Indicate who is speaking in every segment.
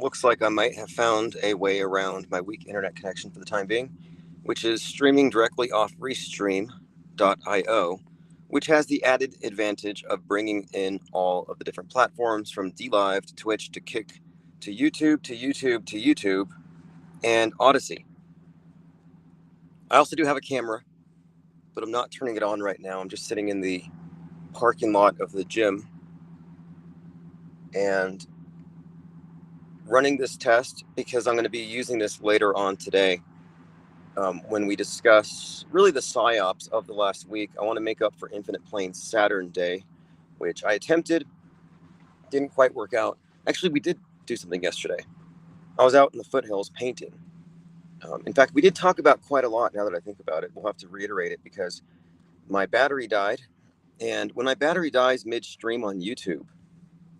Speaker 1: Looks like I might have found a way around my weak internet connection for the time being, which is streaming directly off Restream.io, which has the added advantage of bringing in all of the different platforms from DLive to Twitch to Kick to YouTube to YouTube to YouTube and Odyssey. I also do have a camera, but I'm not turning it on right now. I'm just sitting in the parking lot of the gym and running this test because I'm going to be using this later on today when we discuss really the psyops of the last week. I want to make up for Infinite Planes Saturn Day, which I attempted, didn't quite work out. Actually, we did do something yesterday. I was out in the foothills painting. In fact, we did talk about quite a lot now that I think about it. We'll have to reiterate it because my battery died. And when my battery dies midstream on YouTube,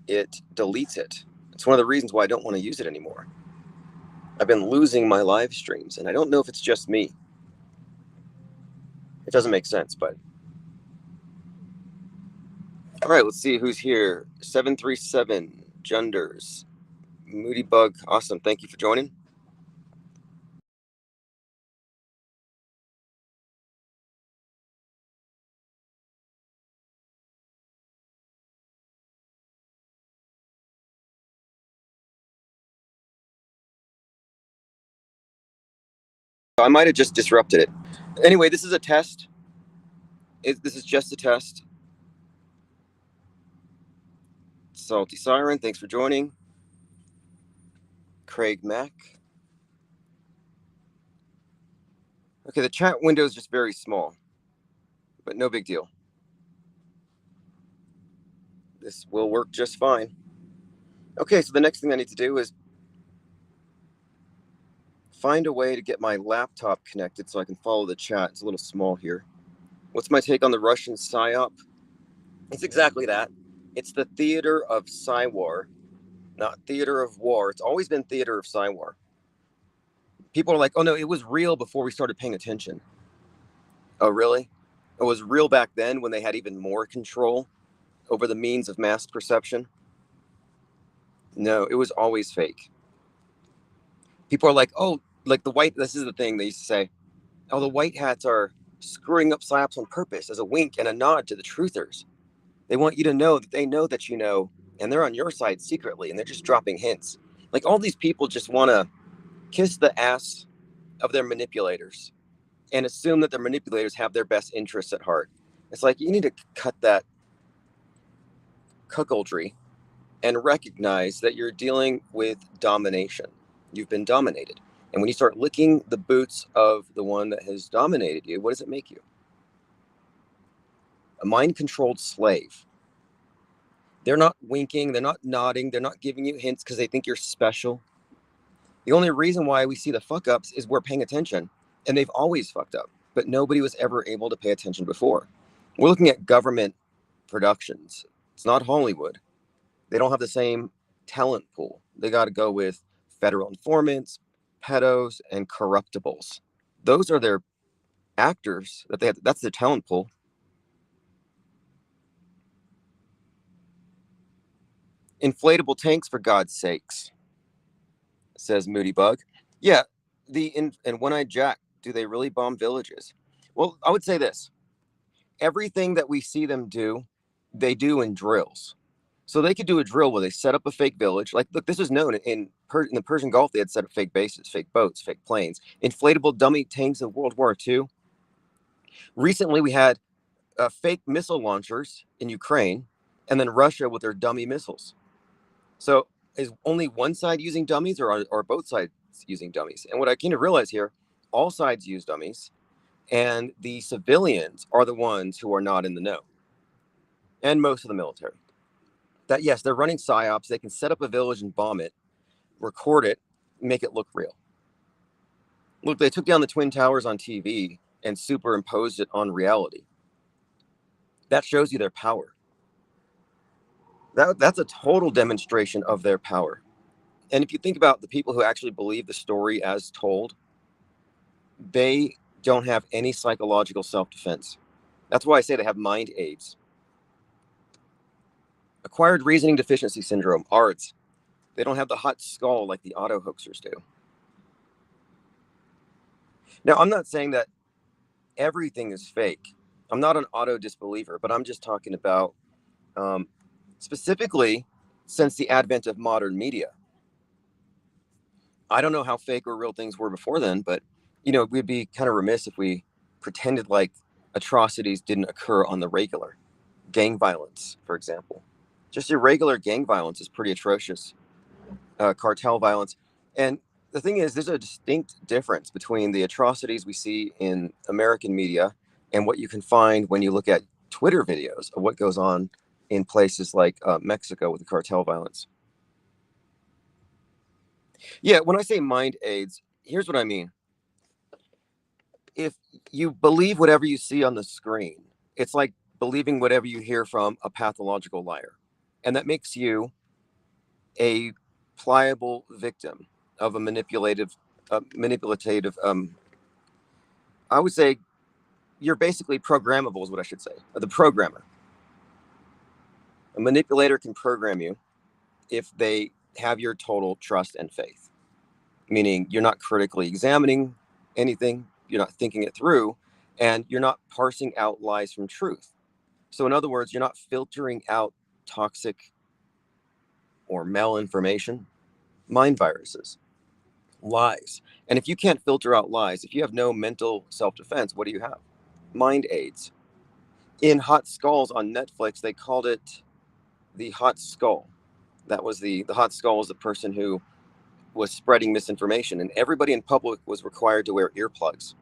Speaker 1: it deletes it. It's one of the reasons why I don't want to use it anymore. I've been losing my live streams, and I don't know if it's just me. It doesn't make sense, but... All right, let's see who's here. 737, Junders, Moody Bug, awesome. Thank you for joining. I might have just disrupted it. Anyway, this is a test. This is just a test. Salty Siren, thanks for joining. Craig Mack. Okay, the chat window is just very small, but no big deal. This will work just fine. Okay, so the next thing I need to do is find a way to get my laptop connected so I can follow the chat. It's a little small here. What's my take on the Russian PSYOP? It's exactly that. It's the theater of PSYWar, not theater of war. It's always been theater of PSYWar. People are like, oh no, it was real before we started paying attention. Oh, really? It was real back then when they had even more control over the means of mass perception? No, it was always fake. People are like, oh, like the white, this is the thing they used to say, oh, the white hats are screwing up PSYOPs on purpose as a wink and a nod to the truthers. They want you to know that they know that you know, and they're on your side secretly, and they're just dropping hints. Like all these people just want to kiss the ass of their manipulators and assume that their manipulators have their best interests at heart. It's like you need to cut that cuckoldry and recognize that you're dealing with domination. You've been dominated. And when you start licking the boots of the one that has dominated you, what does it make you? A mind-controlled slave. They're not winking, they're not nodding, they're not giving you hints because they think you're special. The only reason why we see the fuck-ups is we're paying attention, and they've always fucked up, but nobody was ever able to pay attention before. We're looking at government productions. It's not Hollywood. They don't have the same talent pool. They got to go with federal informants, pedos, and corruptibles. Those are their actors that they have. That's their talent pool. Inflatable tanks, for God's sakes, says Moody Bug. Yeah, and One-Eyed Jack, do they really bomb villages? Well, I would say this. Everything that we see them do, they do in drills. So they could do a drill where they set up a fake village. Like, look, this was known in the Persian Gulf. They had set up fake bases, fake boats, fake planes, inflatable dummy tanks of World War II. Recently, we had fake missile launchers in Ukraine, and then Russia with their dummy missiles. So is only one side using dummies, or are both sides using dummies? And what I came to realize here, all sides use dummies, and the civilians are the ones who are not in the know, and most of the military. That, yes, they're running psyops. They can set up a village and bomb it, record it, make it look real. Look, they took down the Twin Towers on TV and superimposed it on reality. That shows you their power. That's a total demonstration of their power. And if you think about the people who actually believe the story as told, they don't have any psychological self-defense. That's why I say they have mind aids. Acquired reasoning deficiency syndrome, ARDS. They don't have the hot skull like the auto hoaxers do. Now, I'm not saying that everything is fake. I'm not an auto disbeliever, but I'm just talking about um, specifically since the advent of modern media. I don't know how fake or real things were before then, but we'd be kind of remiss if we pretended like atrocities didn't occur on the regular. Gang violence, for example. Just irregular gang violence is pretty atrocious. Cartel violence. And the thing is, there's a distinct difference between the atrocities we see in American media and what you can find when you look at Twitter videos of what goes on in places like Mexico with the cartel violence. Yeah, when I say mind aids, here's what I mean. If you believe whatever you see on the screen, it's like believing whatever you hear from a pathological liar. And that makes you a pliable victim of a manipulative. I would say you're basically programmable, is what I should say. The programmer, a manipulator can program you if they have your total trust and faith. Meaning you're not critically examining anything, you're not thinking it through, and you're not parsing out lies from truth. So, in other words, you're not filtering out toxic or malinformation, mind viruses, lies. And if you can't filter out lies, if you have no mental self defense, what do you have? Mind aids. In Hot Skulls on Netflix, they called it the Hot Skull. That was the Hot Skull was the person who was spreading misinformation, and everybody in public was required to wear earplugs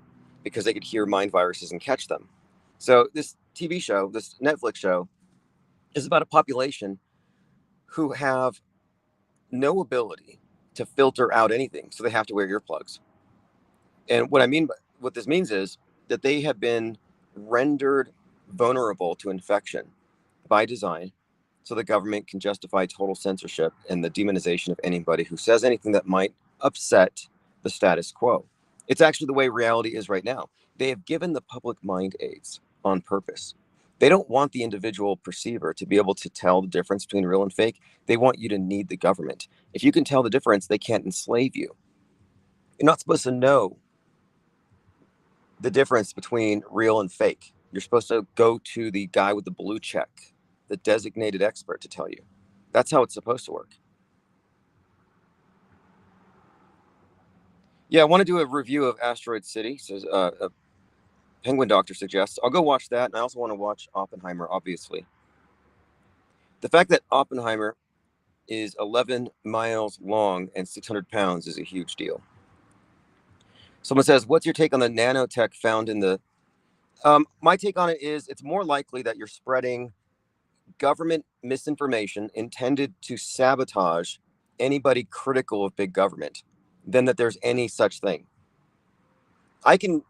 Speaker 1: because they could hear mind viruses and catch them. So this TV show, this Netflix show, is about a population who have no ability to filter out anything, so they have to wear earplugs. And what this means is that they have been rendered vulnerable to infection by design, so the government can justify total censorship and the demonization of anybody who says anything that might upset the status quo. It's actually the way reality is right now. They have given the public mind aids on purpose. They don't want the individual perceiver to be able to tell the difference between real and fake. They want you to need the government. If you can tell the difference, they can't enslave you. You're not supposed to know the difference between real and fake. You're supposed to go to the guy with the blue check, the designated expert, to tell you. That's how it's supposed to work. Yeah, I want to do a review of Asteroid City, says a Penguin Doctor suggests. I'll go watch that, and I also want to watch Oppenheimer, obviously. The fact that Oppenheimer is 11 miles long and 600 pounds is a huge deal. Someone says, what's your take on the nanotech found in the... my take on it is it's more likely that you're spreading government misinformation intended to sabotage anybody critical of big government than that there's any such thing. I can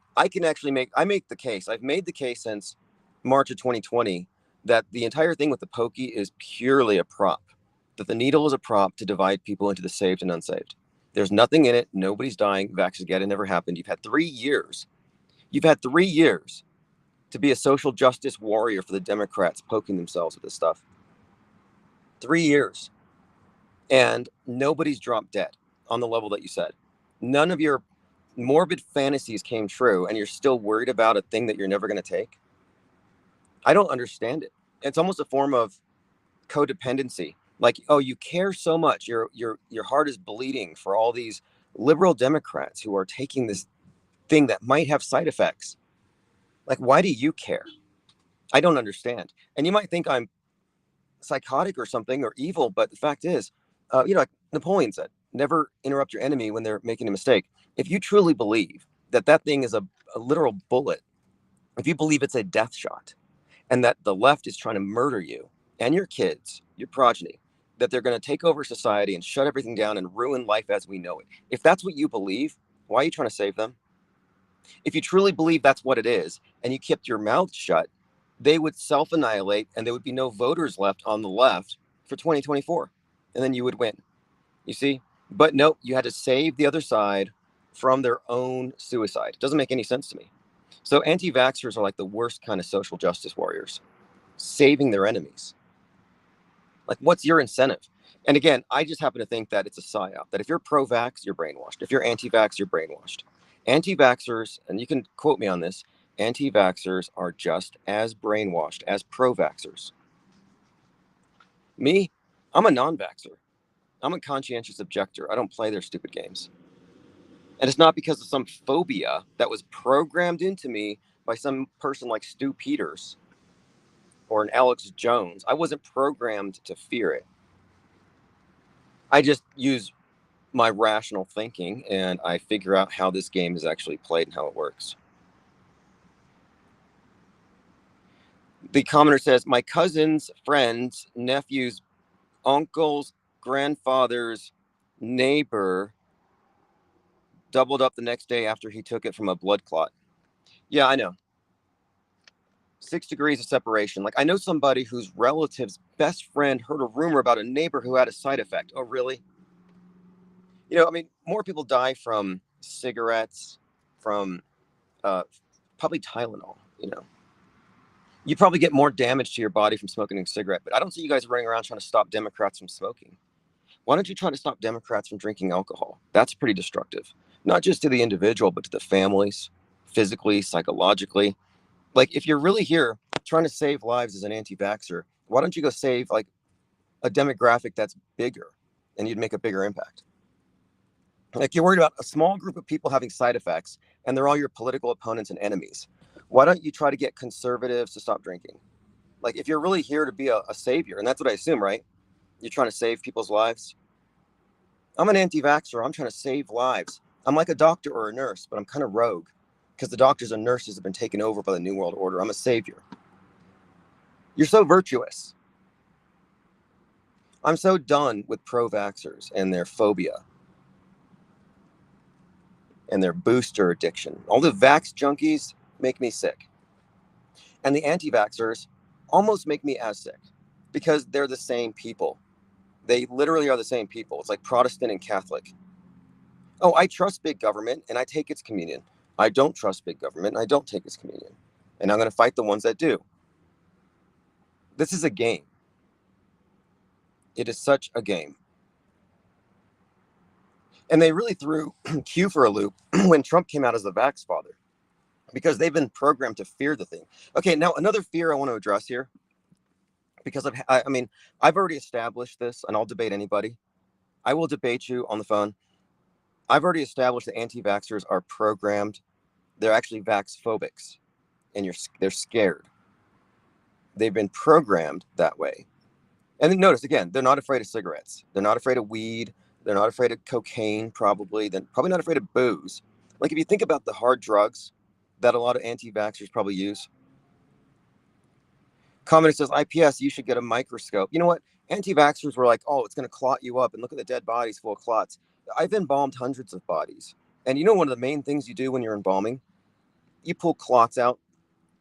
Speaker 1: actually make the case. I've made the case since March of 2020 that the entire thing with the pokey is purely a prop. That the needle is a prop to divide people into the saved and unsaved. There's nothing in it. Nobody's dying. Vaxagate never happened. You've had 3 years. You've had 3 years to be a social justice warrior for the Democrats poking themselves with this stuff. 3 years. And nobody's dropped dead on the level that you said. None of your morbid fantasies came true, and you're still worried about a thing that you're never going to take. I don't understand it. It's almost a form of codependency. Like, oh, you care so much. Your heart is bleeding for all these liberal Democrats who are taking this thing that might have side effects. Like, why do you care? I don't understand. And you might think I'm psychotic or something or evil, but the fact is, like Napoleon said, never interrupt your enemy when they're making a mistake. If you truly believe that that thing is a literal bullet, if you believe it's a death shot, and that the left is trying to murder you and your kids, your progeny, that they're going to take over society and shut everything down and ruin life as we know it. If that's what you believe, why are you trying to save them? If you truly believe that's what it is and you kept your mouth shut, they would self-annihilate and there would be no voters left on the left for 2024. And then you would win. You see? But nope, you had to save the other side from their own suicide. It doesn't make any sense to me. So anti-vaxxers are like the worst kind of social justice warriors, saving their enemies. Like, what's your incentive? And again, I just happen to think that it's a psyop, that if you're pro-vax, you're brainwashed. If you're anti-vax, you're brainwashed. Anti-vaxxers, and you can quote me on this, anti-vaxxers are just as brainwashed as pro-vaxxers. Me, I'm a non-vaxxer. I'm a conscientious objector. I don't play their stupid games. And it's not because of some phobia that was programmed into me by some person like Stu Peters or an Alex Jones. I wasn't programmed to fear it. I just use my rational thinking and I figure out how this game is actually played and how it works. The commenter says, my cousin's friends, nephews, uncles, grandfather's neighbor doubled up the next day after he took it from a blood clot. Yeah, I know. 6 degrees of separation. Like, I know somebody whose relative's best friend heard a rumor about a neighbor who had a side effect. Oh, really? You know, I mean, more people die from cigarettes, from probably Tylenol, you know. You probably get more damage to your body from smoking a cigarette, but I don't see you guys running around trying to stop Democrats from smoking. Why don't you try to stop Democrats from drinking alcohol? That's pretty destructive, not just to the individual, but to the families, physically, psychologically. Like, if you're really here trying to save lives as an anti-vaxxer, why don't you go save like a demographic that's bigger and you'd make a bigger impact? Like, you're worried about a small group of people having side effects and they're all your political opponents and enemies. Why don't you try to get conservatives to stop drinking? Like, if you're really here to be a savior, and that's what I assume, right? You're trying to save people's lives. I'm an anti-vaxxer. I'm trying to save lives. I'm like a doctor or a nurse, but I'm kind of rogue because the doctors and nurses have been taken over by the New World Order. I'm a savior. You're so virtuous. I'm so done with pro-vaxxers and their phobia and their booster addiction. All the vax junkies make me sick. And the anti-vaxxers almost make me as sick because they're the same people. They literally are the same people. It's like Protestant and Catholic. Oh, I trust big government and I take its communion. I don't trust big government and I don't take its communion. And I'm going to fight the ones that do. This is a game. It is such a game. And they really threw Q for a loop when Trump came out as the vax father because they've been programmed to fear the thing. Okay, now another fear I want to address here, because I mean, I've already established this and I'll debate anybody. I will debate you on the phone. I've already established that anti-vaxxers are programmed. They're actually vax phobics and they're scared. They've been programmed that way. And then notice again, they're not afraid of cigarettes. They're not afraid of weed. They're not afraid of cocaine, probably. They're probably not afraid of booze. Like, if you think about the hard drugs that a lot of anti-vaxxers probably use. Commenter says, IPS, you should get a microscope. You know what? Anti-vaxxers were like, oh, it's going to clot you up and look at the dead bodies full of clots. I've embalmed hundreds of bodies. And you know one of the main things you do when you're embalming? You pull clots out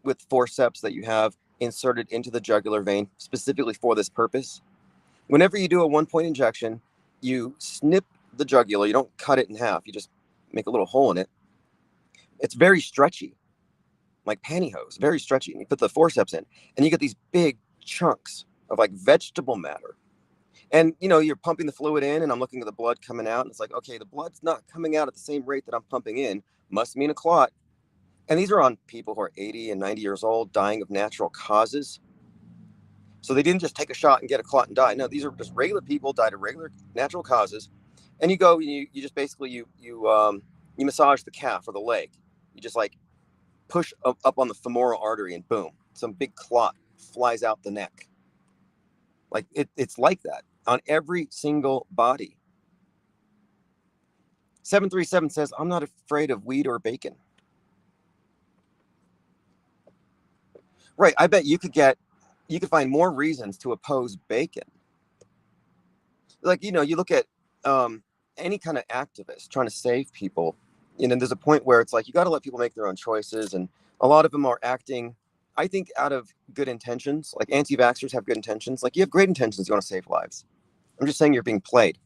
Speaker 1: with forceps that you have inserted into the jugular vein specifically for this purpose. Whenever you do a 1-point injection, you snip the jugular. You don't cut it in half. You just make a little hole in it. It's very stretchy, like pantyhose, very stretchy. And you put the forceps in, and you get these big chunks of like vegetable matter. And, you know, you're pumping the fluid in, and I'm looking at the blood coming out, and it's like, okay, the blood's not coming out at the same rate that I'm pumping in. Must mean a clot. And these are on people who are 80 and 90 years old, dying of natural causes. So they didn't just take a shot and get a clot and die. No, these are just regular people, died of regular natural causes. And you go, you just basically you massage the calf or the leg. You just like push up on the femoral artery, and boom, some big clot flies out the neck. Like it's like that on every single body. 737 says, I'm not afraid of weed or bacon. Right. I bet you could find more reasons to oppose bacon. Like, you know, you look at any kind of activist trying to save people, you know, there's a point where it's like, you got to let people make their own choices. And a lot of them are acting, I think, out of good intentions. Like, anti-vaxxers have good intentions. Like, you have great intentions. You want to save lives. I'm just saying you're being played.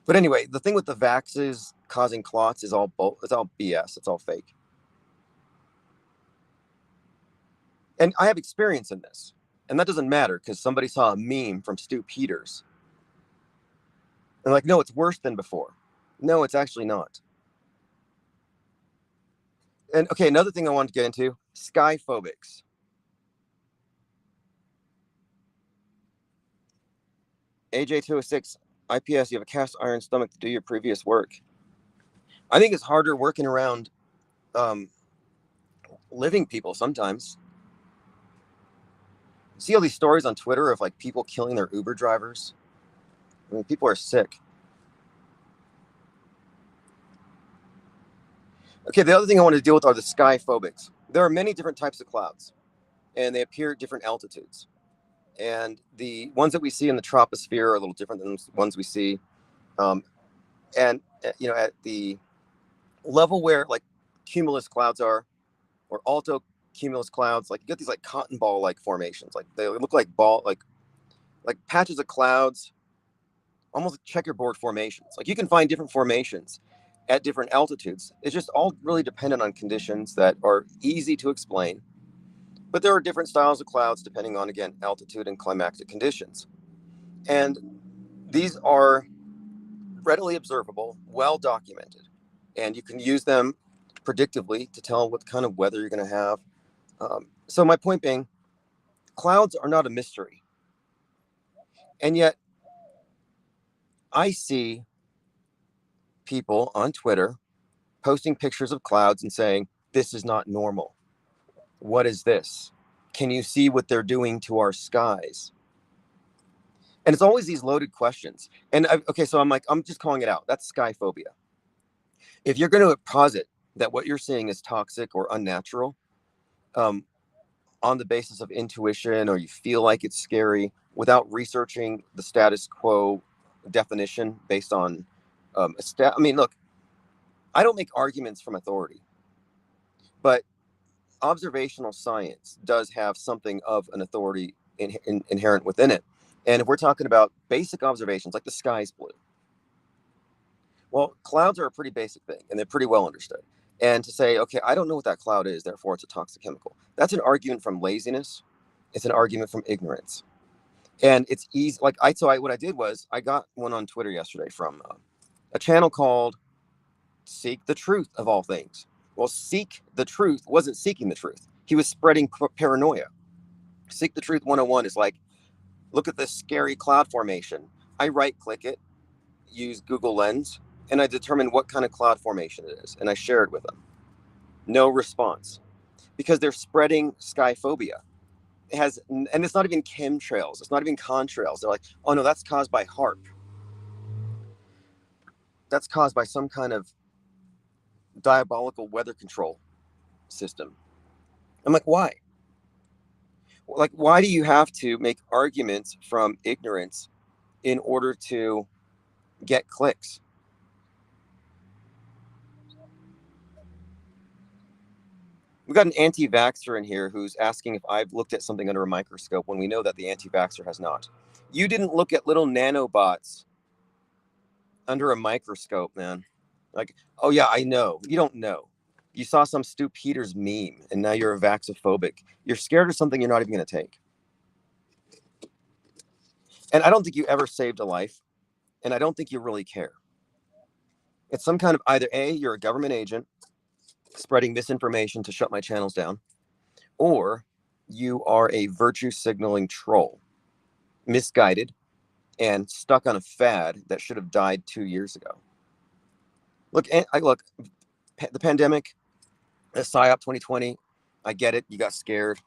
Speaker 1: But anyway, the thing with the vaxes causing clots is it's all BS. It's all fake. And I have experience in this. And that doesn't matter because somebody saw a meme from Stu Peters. And like, no, it's worse than before. No, it's actually not. And okay, another thing I wanted to get into, sky phobics. AJ206, IPS, you have a cast iron stomach to do your previous work. I think it's harder working around um, living people sometimes. See all these stories on Twitter of like people killing their Uber drivers. I mean, people are sick. Okay, the other thing I want to deal with are the sky phobics. There are many different types of clouds, and they appear at different altitudes. And the ones that we see in the troposphere are a little different than the ones we see. Um, and, at the level where like cumulus clouds are, or alto cumulus clouds, like you get these like cotton ball like formations. Like they look like like patches of clouds, almost like checkerboard formations. Like you can find different formations at different altitudes. It's just all really dependent on conditions that are easy to explain. But there are different styles of clouds depending on, again, altitude and climatic conditions. And these are readily observable, well documented, and you can use them predictively to tell what kind of weather you're going to have. So my point being, clouds are not a mystery. And yet I see people on Twitter posting pictures of clouds and saying, this is not normal. What is this? Can you see what they're doing to our skies? And it's always these loaded questions. And okay, so I'm just calling it out. That's sky phobia. If you're going to posit that what you're seeing is toxic or unnatural, um, on the basis of intuition, or you feel like it's scary without researching the status quo definition based on I mean, look, I don't make arguments from authority, but observational science does have something of an authority inherent within it. And if we're talking about basic observations, like the sky's blue, well, clouds are a pretty basic thing and they're pretty well understood. And to say, okay, I don't know what that cloud is, therefore it's a toxic chemical, that's an argument from laziness. It's an argument from ignorance. And it's easy. Like, what I did was I got one on Twitter yesterday from a channel called Seek the Truth of all things. Well, Seek the Truth wasn't seeking the truth. He was spreading paranoia. Seek the Truth 101 is like, look at this scary cloud formation. I right click it, use Google Lens, and I determine what kind of cloud formation it is. And I share it with them. No response. Because they're spreading sky phobia. It has, and it's not even chemtrails. It's not even contrails. They're like, oh no, that's caused by HARP. That's caused by some kind of diabolical weather control system. I'm like, why? Like, why do you have to make arguments from ignorance in order to get clicks? We've got an anti-vaxxer in here who's asking if I've looked at something under a microscope when we know that the anti-vaxxer has not. You didn't look at little nanobots under a microscope, man. Like, oh yeah, I know. You don't know. You saw some Stu Peters meme and now you're a vaxophobic. You're scared of something you're not even going to take. And I don't think you ever saved a life. And I don't think you really care. It's some kind of either A, you're a government agent spreading misinformation to shut my channels down, or you are a virtue signaling troll, misguided, and stuck on a fad that should have died 2 years ago. Look, the pandemic, PSYOP 2020, I get it. You got scared,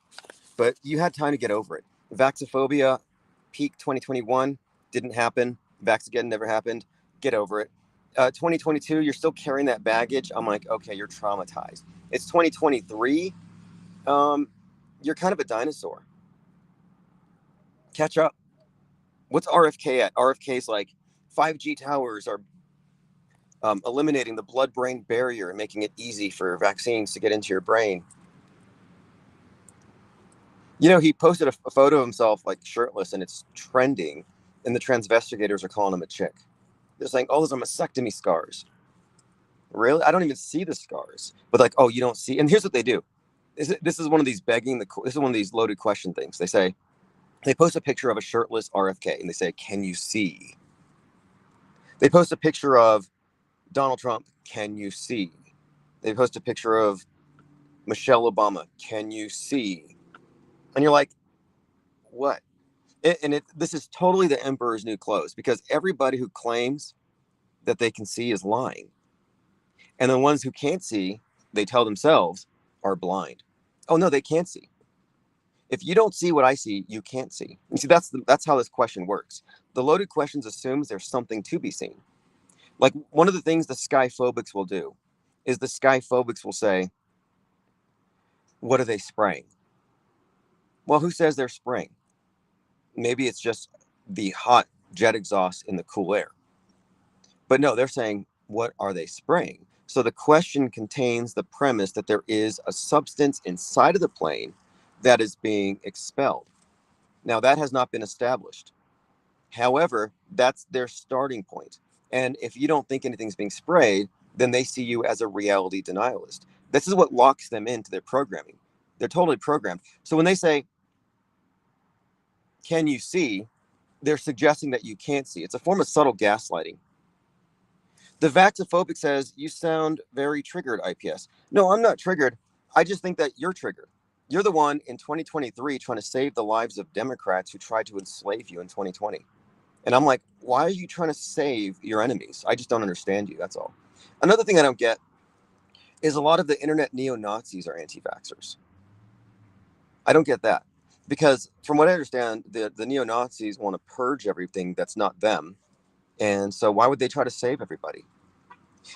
Speaker 1: but you had time to get over it. Vaxophobia, peak 2021, didn't happen. Vax again never happened. Get over it. 2022, you're still carrying that baggage. I'm like, okay, you're traumatized. It's 2023. You're kind of a dinosaur. Catch up. What's RFK at? RFK's like 5G towers are eliminating the blood-brain barrier and making it easy for vaccines to get into your brain. You know, he posted a photo of himself like shirtless and it's trending, and the transvestigators are calling him a chick. They're saying, oh, those are mastectomy scars. Really? I don't even see the scars. But like, oh, you don't see. And here's what they do. This is one of these this is one of these loaded question things. They say, They post a picture of a shirtless RFK and they say, "Can you see?" They post a picture of Donald Trump. "Can you see?" They post a picture of Michelle Obama. "Can you see?" And you're like, what? This is totally the emperor's new clothes, because everybody who claims that they can see is lying. And the ones who can't see, they tell themselves, are blind. Oh, no, they can't see. If you don't see what I see, you can't see. You see, that's how this question works. The loaded questions assumes there's something to be seen. Like, one of the things the skyphobics will do is the skyphobics will say, "What are they spraying?" Well, who says they're spraying? Maybe it's just the hot jet exhaust in the cool air. But no, they're saying, "What are they spraying?" So the question contains the premise that there is a substance inside of the plane that is being expelled. Now, that has not been established. However, that's their starting point. And if you don't think anything's being sprayed, then they see you as a reality denialist. This is what locks them into their programming. They're totally programmed. So when they say, "Can you see?" they're suggesting that you can't see. It's a form of subtle gaslighting. The vaxophobic says, "You sound very triggered, IPS." No, I'm not triggered. I just think that you're triggered. You're the one in 2023 trying to save the lives of Democrats who tried to enslave you in 2020. And I'm like, why are you trying to save your enemies? I just don't understand you. That's all. Another thing I don't get is a lot of the internet neo-Nazis are anti-vaxxers. I don't get that. Because from what I understand, the neo-Nazis want to purge everything that's not them. And so why would they try to save everybody?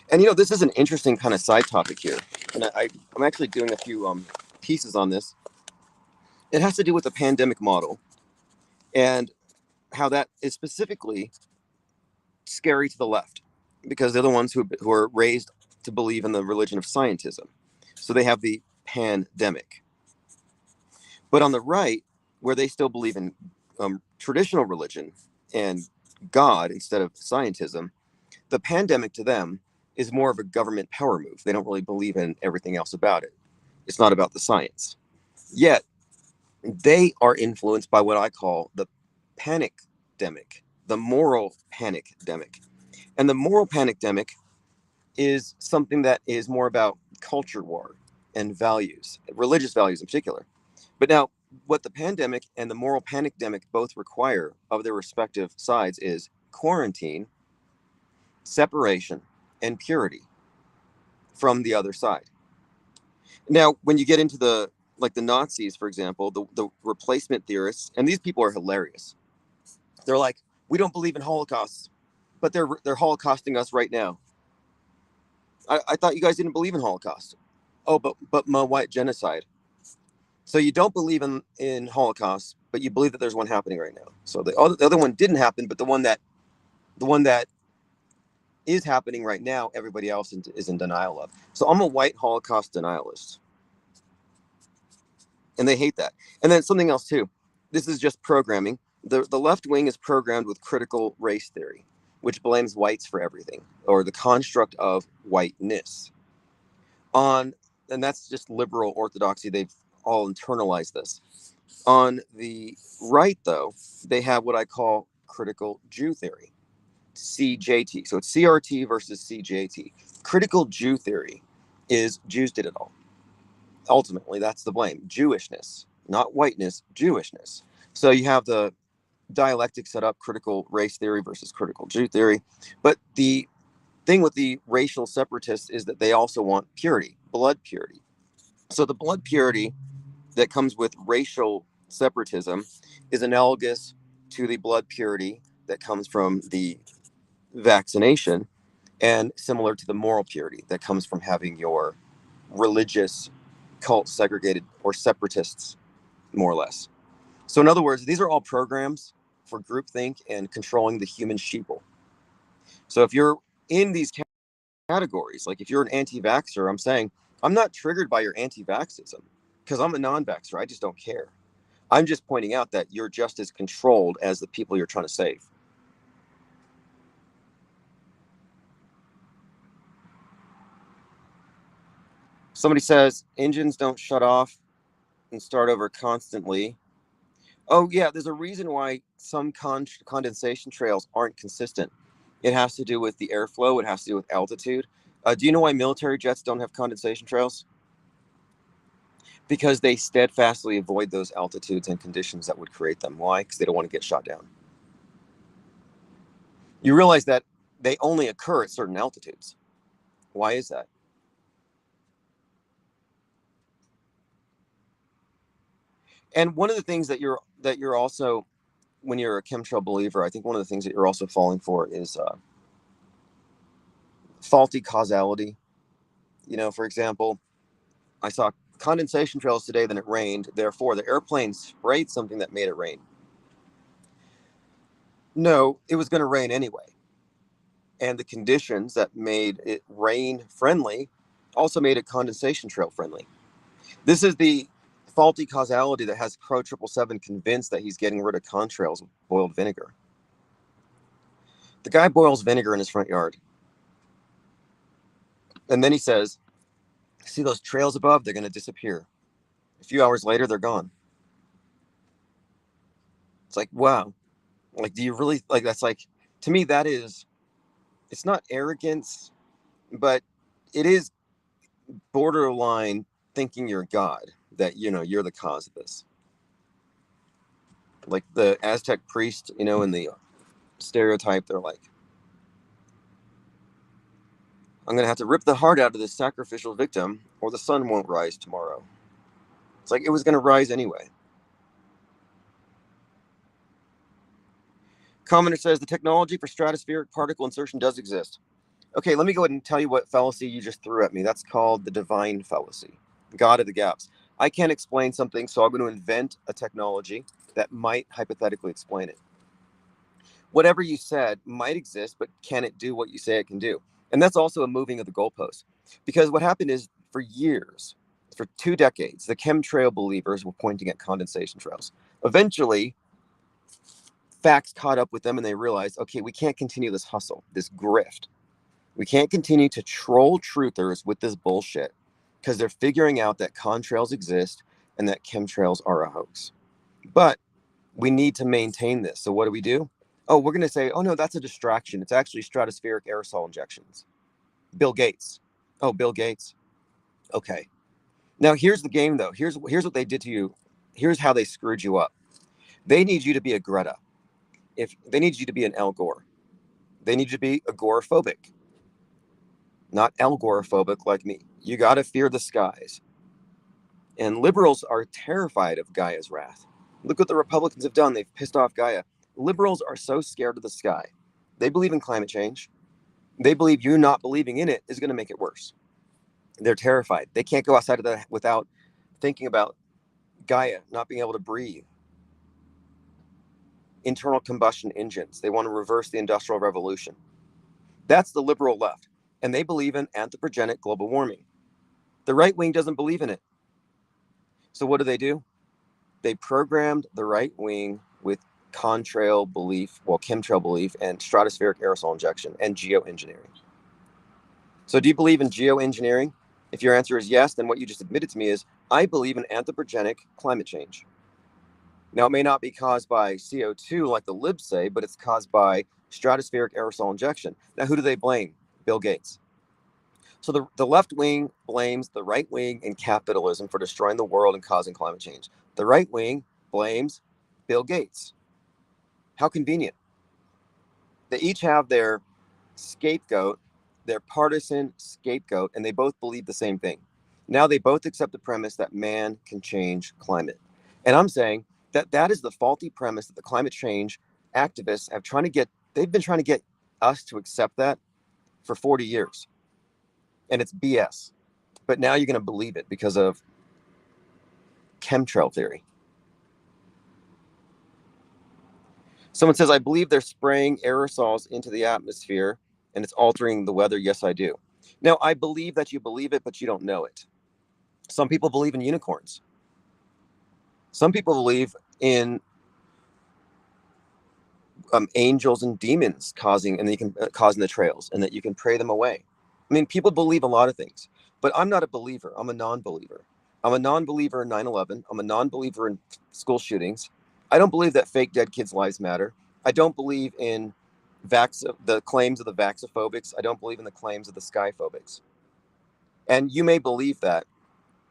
Speaker 1: And this is an interesting kind of side topic here. And I'm actually doing a few pieces on this. It has to do with the pandemic model and how that is specifically scary to the left, because they're the ones who are raised to believe in the religion of scientism. So they have the pandemic. But on the right, where they still believe in traditional religion and God instead of scientism, the pandemic to them is more of a government power move. They don't really believe in everything else about it. It's not about the science. Yet they are influenced by what I call the panic demic, the moral panic demic. And the moral panic demic is something that is more about culture war and values, religious values in particular. But now, what the pandemic and the moral panic demic both require of their respective sides is quarantine, separation, and purity from the other side. Now, when you get into the Nazis, for example, the replacement theorists, and these people are hilarious. They're like, "We don't believe in Holocausts, but they're holocausting us right now." I thought you guys didn't believe in Holocaust. Oh, but my white genocide. So you don't believe in Holocaust, but you believe that there's one happening right now. So the other one didn't happen, but the one that is happening right now, everybody else is in denial of. So I'm a white Holocaust denialist, and they hate that. And then something else too. This is just programming. The left wing is programmed with critical race theory, which blames whites for everything, or the construct of whiteness. On And that's just liberal orthodoxy. They've all internalized this. On the right, though, they have what I call critical Jew theory, CJT. So it's CRT versus CJT. Critical Jew theory is Jews did it all. Ultimately, that's the blame. Jewishness, not whiteness, Jewishness. So you have the dialectic set up, critical race theory versus critical Jew theory. But the thing with the racial separatists is that they also want purity, blood purity. So the blood purity that comes with racial separatism is analogous to the blood purity that comes from the vaccination, and similar to the moral purity that comes from having your religious cult segregated, or separatists, more or less. So in other words, these are all programs for groupthink and controlling the human sheeple. So if you're in these categories, like if you're an anti-vaxxer, I'm saying I'm not triggered by your anti-vaxxism, because I'm a non-vaxxer. I just don't care. I'm just pointing out that you're just as controlled as the people you're trying to save. Somebody says engines don't shut off and start over constantly. Oh, yeah, there's a reason why some condensation trails aren't consistent. It has to do with the airflow, it has to do with altitude. Do you know why military jets don't have condensation trails? Because they steadfastly avoid those altitudes and conditions that would create them. Why? Because they don't want to get shot down. You realize that they only occur at certain altitudes. Why is that? And one of the things that you're also, when you're a chemtrail believer, I think one of the things that you're also falling for is faulty causality. For example, I saw condensation trails today, then it rained. Therefore, the airplane sprayed something that made it rain. No, it was going to rain anyway. And the conditions that made it rain friendly also made it condensation trail friendly. This is the faulty causality that has Pro 777 convinced that he's getting rid of contrails with boiled vinegar. The guy boils vinegar in his front yard. And then he says, see those trails above? They're going to disappear. A few hours later, they're gone. It's like, wow. Like, do you really, like, that's like, to me, that is, it's not arrogance, but it is borderline thinking you're God, that, you're the cause of this. Like the Aztec priest, in the stereotype, they're like, I'm going to have to rip the heart out of this sacrificial victim or the sun won't rise tomorrow. It's like it was going to rise anyway. Commenter says the technology for stratospheric particle insertion does exist. Okay, let me go ahead and tell you what fallacy you just threw at me. That's called the divine fallacy, God of the gaps. I can't explain something, so I'm going to invent a technology that might hypothetically explain it. Whatever you said might exist, but can it do what you say it can do? And that's also a moving of the goalpost. Because what happened is, for years, for 2 decades, the chemtrail believers were pointing at condensation trails. Eventually, facts caught up with them and they realized, okay, we can't continue this hustle, this grift. We can't continue to troll truthers with this bullshit because they're figuring out that contrails exist and that chemtrails are a hoax. But we need to maintain this. So what do we do? Oh, we're going to say, oh no, that's a distraction. It's actually stratospheric aerosol injections. Bill Gates. Oh, Bill Gates. Okay. Now here's the game though. Here's what they did to you. Here's how they screwed you up. They need you to be a Greta. If they need you to be an Al Gore. They need you to be agoraphobic, not algoraphobic like me. You got to fear the skies. And liberals are terrified of Gaia's wrath. Look what the Republicans have done. They've pissed off Gaia. Liberals are so scared of the sky. They believe in climate change. They believe you not believing in it is going to make it worse. They're terrified. They can't go outside of that without thinking about Gaia not being able to breathe. Internal combustion engines. They want to reverse the Industrial Revolution. That's the liberal left. And they believe in anthropogenic global warming. The right wing doesn't believe in it. So what do? They programmed the right wing with chemtrail belief, and stratospheric aerosol injection and geoengineering. So do you believe in geoengineering? If your answer is yes, then what you just admitted to me is I believe in anthropogenic climate change. Now, it may not be caused by CO2 like the libs say, but it's caused by stratospheric aerosol injection. Now, who do they blame? Bill Gates. So the left wing blames the right wing and capitalism for destroying the world and causing climate change. The right wing blames Bill Gates. How convenient. They each have their scapegoat, their partisan scapegoat, and they both believe the same thing. Now they both accept the premise that man can change climate. And I'm saying that that is the faulty premise that the climate change activists they've been trying to get us to accept that for 40 years. And it's BS. But now you're going to believe it because of chemtrail theory. Someone says, I believe they're spraying aerosols into the atmosphere and it's altering the weather. Yes, I do. Now, I believe that you believe it, but you don't know it. Some people believe in unicorns. Some people believe in angels and demons causing the trails, and that you can pray them away. I mean, people believe a lot of things, but I'm not a believer. I'm a non-believer. I'm a non-believer in 9/11. I'm a non-believer in school shootings. I don't believe that fake dead kids' lives matter. I don't believe in the claims of the vaxophobics. I don't believe in the claims of the skyphobics. And you may believe that,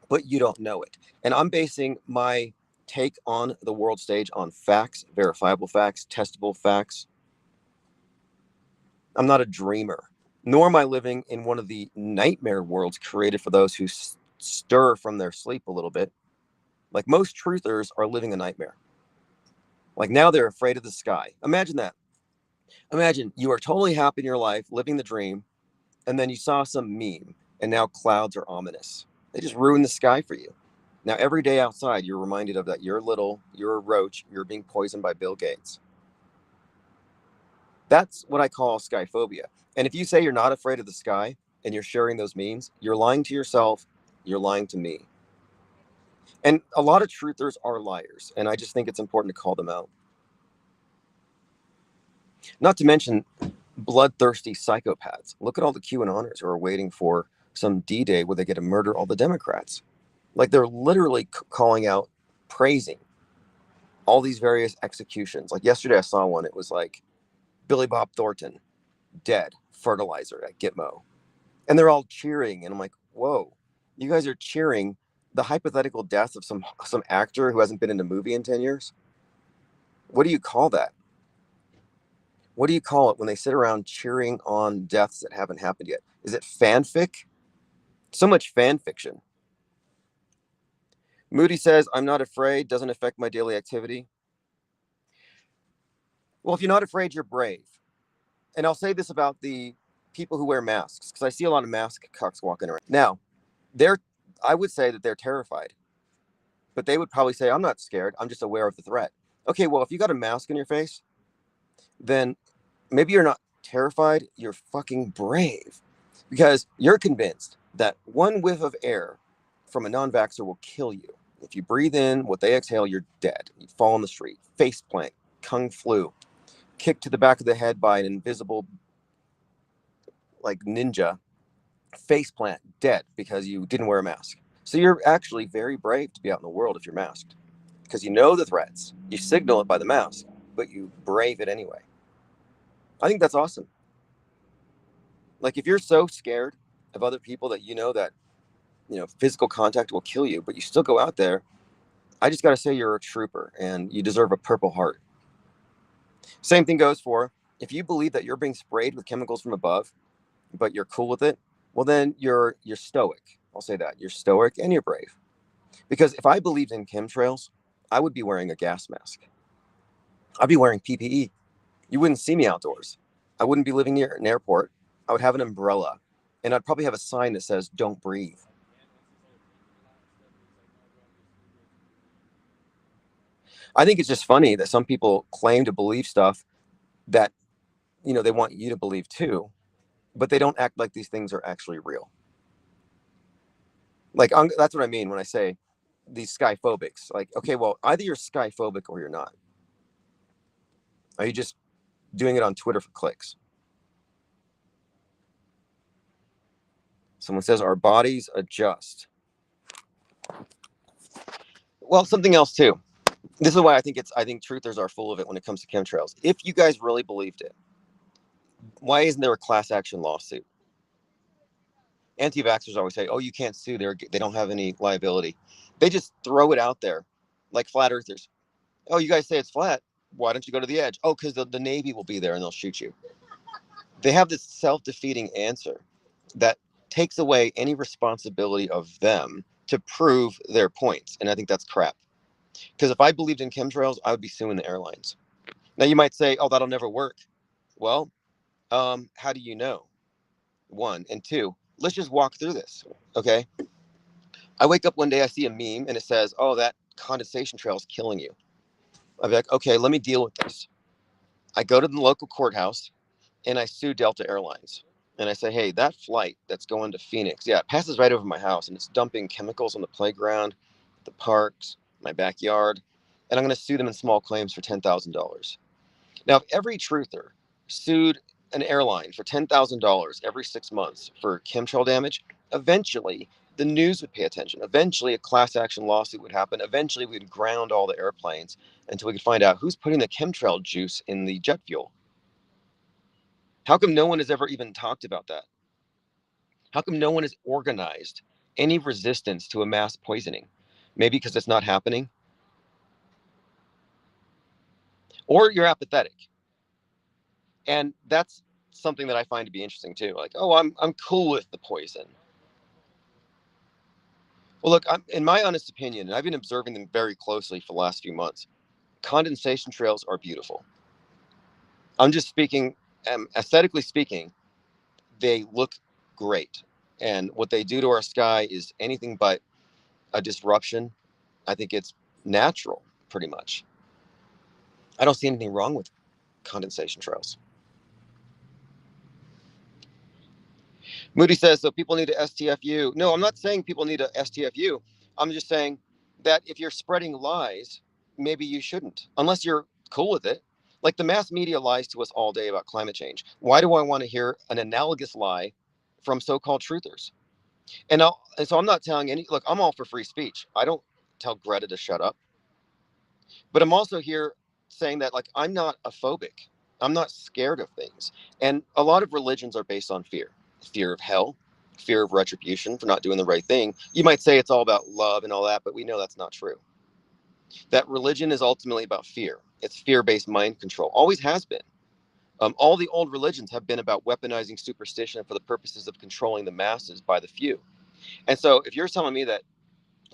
Speaker 1: but you don't know it. And I'm basing my take on the world stage on facts, verifiable facts, testable facts. I'm not a dreamer, nor am I living in one of the nightmare worlds created for those who stir from their sleep a little bit. Like most truthers are living a nightmare. Like now they're afraid of the sky. Imagine that. Imagine you are totally happy in your life, living the dream, and then you saw some meme, and now clouds are ominous. They just ruin the sky for you. Now, every day outside, you're reminded of that you're little, you're a roach, you're being poisoned by Bill Gates. That's what I call skyphobia. And if you say you're not afraid of the sky and you're sharing those memes, you're lying to yourself, you're lying to me. And a lot of truthers are liars, and I just think it's important to call them out. Not to mention bloodthirsty psychopaths. Look at all the QAnoners who are waiting for some D-Day where they get to murder all the Democrats. Like they're literally calling out, praising all these various executions. Like yesterday I saw one, it was like Billy Bob Thornton, dead, fertilizer at Gitmo. And they're all cheering. And I'm like, whoa, you guys are cheering the hypothetical death of some actor who hasn't been in a movie in 10 years? What do you call that? What do you call it when they sit around cheering on deaths that haven't happened yet? Is it fanfic? So much fan fiction. Moody says, I'm not afraid, doesn't affect my daily activity. Well, if you're not afraid, you're brave. And I'll say this about the people who wear masks, because I see a lot of mask cucks walking around. Now, I would say that they're terrified, but they would probably say, I'm not scared. I'm just aware of the threat. Okay, well, if you got a mask on your face, then maybe you're not terrified. You're fucking brave because you're convinced that one whiff of air from a non-vaxxer will kill you. If you breathe in what they exhale, you're dead. You fall on the street, face plant, kung flu, kicked to the back of the head by an invisible like ninja, face plant, dead because you didn't wear a mask. So you're actually very brave to be out in the world if you're masked because you know the threats. You signal it by the mask, but you brave it anyway. I think that's awesome. Like if you're so scared of other people that that physical contact will kill you, but you still go out there, I just got to say you're a trooper and you deserve a Purple Heart. Same thing goes for if you believe that you're being sprayed with chemicals from above, but you're cool with it, well then you're stoic. I'll say that. You're stoic and you're brave. Because if I believed in chemtrails, I would be wearing a gas mask. I'd be wearing PPE. You wouldn't see me outdoors. I wouldn't be living near an airport. I would have an umbrella, and I'd probably have a sign that says, don't breathe. I think it's just funny that some people claim to believe stuff that, they want you to believe too, but they don't act like these things are actually real. Like, that's what I mean when I say these skyphobics. Like, okay, well, either you're skyphobic or you're not. Are you just doing it on Twitter for clicks? Someone says our bodies adjust. Well, something else too. This is why I think truthers are full of it when it comes to chemtrails. If you guys really believed it, why isn't there a class action lawsuit? Anti-vaxxers always say, "Oh, you can't sue. They don't have any liability." They just throw it out there, like flat earthers. Oh, you guys say it's flat. Why don't you go to the edge? Oh, because the Navy will be there and they'll shoot you. They have this self-defeating answer that takes away any responsibility of them to prove their points, and I think that's crap. Because if I believed in chemtrails, I would be suing the airlines. Now you might say, "Oh, that'll never work." Well, how do you know? One and two. Let's just walk through this, okay? I wake up one day, I see a meme, and it says, "Oh, that condensation trail is killing you." I'd be like, "Okay, let me deal with this." I go to the local courthouse and I sue Delta Airlines. And I say, "Hey, that flight that's going to Phoenix, yeah, it passes right over my house and it's dumping chemicals on the playground, the parks, my backyard. And I'm going to sue them in small claims for $10,000. Now, if every truther sued an airline for $10,000 every 6 months for chemtrail damage, eventually The news would pay attention. Eventually, a class action lawsuit would happen. Eventually, we'd ground all the airplanes until we could find out who's putting the chemtrail juice in the jet fuel. How come no one has ever even talked about that? How come no one has organized any resistance to a mass poisoning? Maybe because it's not happening? Or you're apathetic. And that's something that I find to be interesting too. Like, oh, I'm cool with the poison. Well, look, in my honest opinion, and I've been observing them very closely for the last few months, condensation trails are beautiful. I'm just speaking, aesthetically speaking, they look great. And what they do to our sky is anything but a disruption. I think it's natural, pretty much. I don't see anything wrong with condensation trails. Moody says, so people need to STFU. No, I'm not saying people need to STFU. I'm just saying that if you're spreading lies, maybe you shouldn't, unless you're cool with it. Like the mass media lies to us all day about climate change. Why do I want to hear an analogous lie from so-called truthers? And so I'm not telling look, I'm all for free speech. I don't tell Greta to shut up. But I'm also here saying that, like, I'm not a phobic. I'm not scared of things. And a lot of religions are based on fear of hell, fear of retribution for not doing the right thing. You might say it's all about love and all that, but we know that's not true. That religion is ultimately about fear. It's fear-based mind control, always has been. All the old religions have been about weaponizing superstition for the purposes of controlling the masses by the few. And so if you're telling me that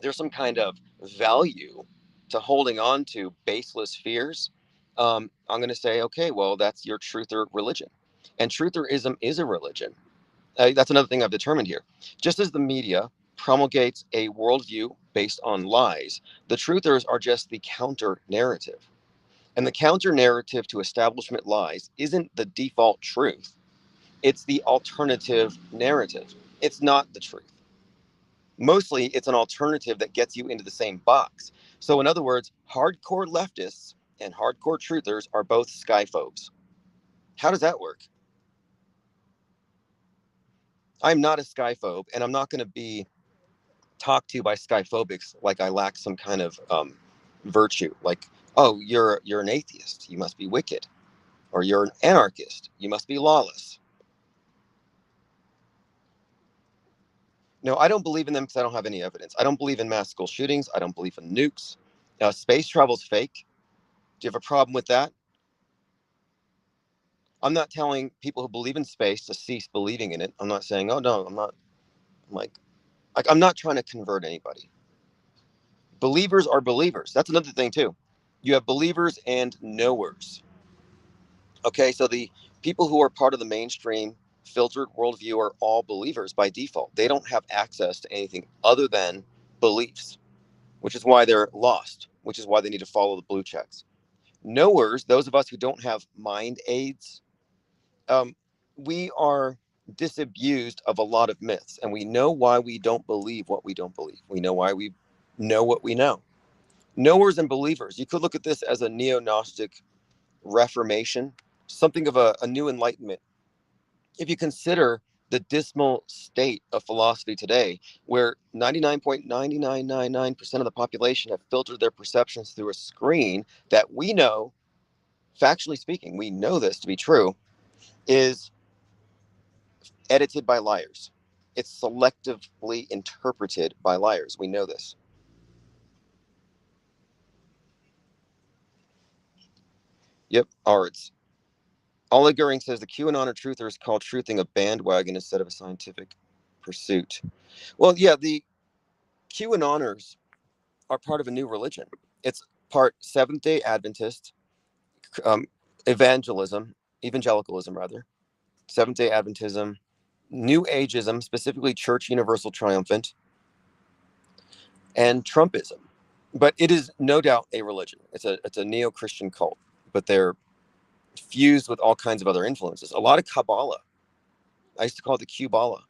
Speaker 1: there's some kind of value to holding on to baseless fears, I'm going to say, okay, well, that's your truther religion. And trutherism is a religion. That's another thing I've determined here. Just as the media promulgates a worldview based on lies, the truthers are just the counter narrative. And the counter narrative to establishment lies isn't the default truth, it's the alternative narrative. It's not the truth. Mostly, it's an alternative that gets you into the same box. So, in other words, hardcore leftists and hardcore truthers are both skyphobes. How does that work? I'm not a skyphobe, and I'm not going to be talked to by skyphobics like I lack some kind of virtue. Like, oh, you're an atheist, you must be wicked, or you're an anarchist, you must be lawless. No, I don't believe in them because I don't have any evidence. I don't believe in mass school shootings. I don't believe in nukes. Space travel's fake. Do you have a problem with that? I'm not telling people who believe in space to cease believing in it. I'm not saying, oh no, I'm not. I'm like I'm not trying to convert anybody. Believers are believers. That's another thing too. You have believers and knowers. Okay, so the people who are part of the mainstream filtered worldview are all believers by default. They don't have access to anything other than beliefs, which is why they're lost, which is why they need to follow the blue checks. Knowers, those of us who don't have mind aids, we are disabused of a lot of myths, and we know why we don't believe what we don't believe. We know why we know what we know. Knowers and believers. You could look at this as a neo-Gnostic reformation, something of a new enlightenment. If you consider the dismal state of philosophy today, where 99.9999% of the population have filtered their perceptions through a screen that we know, factually speaking, we know this to be true, is edited by liars. It's selectively interpreted by liars. We know this. Yep, arts. Oleg Goering says the QAnon or truthers call truthing a bandwagon instead of a scientific pursuit. Well, yeah, the QAnoners are part of a new religion. It's part Seventh Day Adventist, um, evangelicalism rather, Seventh Day Adventism, New Ageism, specifically Church Universal Triumphant, and Trumpism. But it is no doubt a religion. It's a neo-Christian cult, but they're fused with all kinds of other influences. A lot of Kabbalah. I used to call it the Qbala.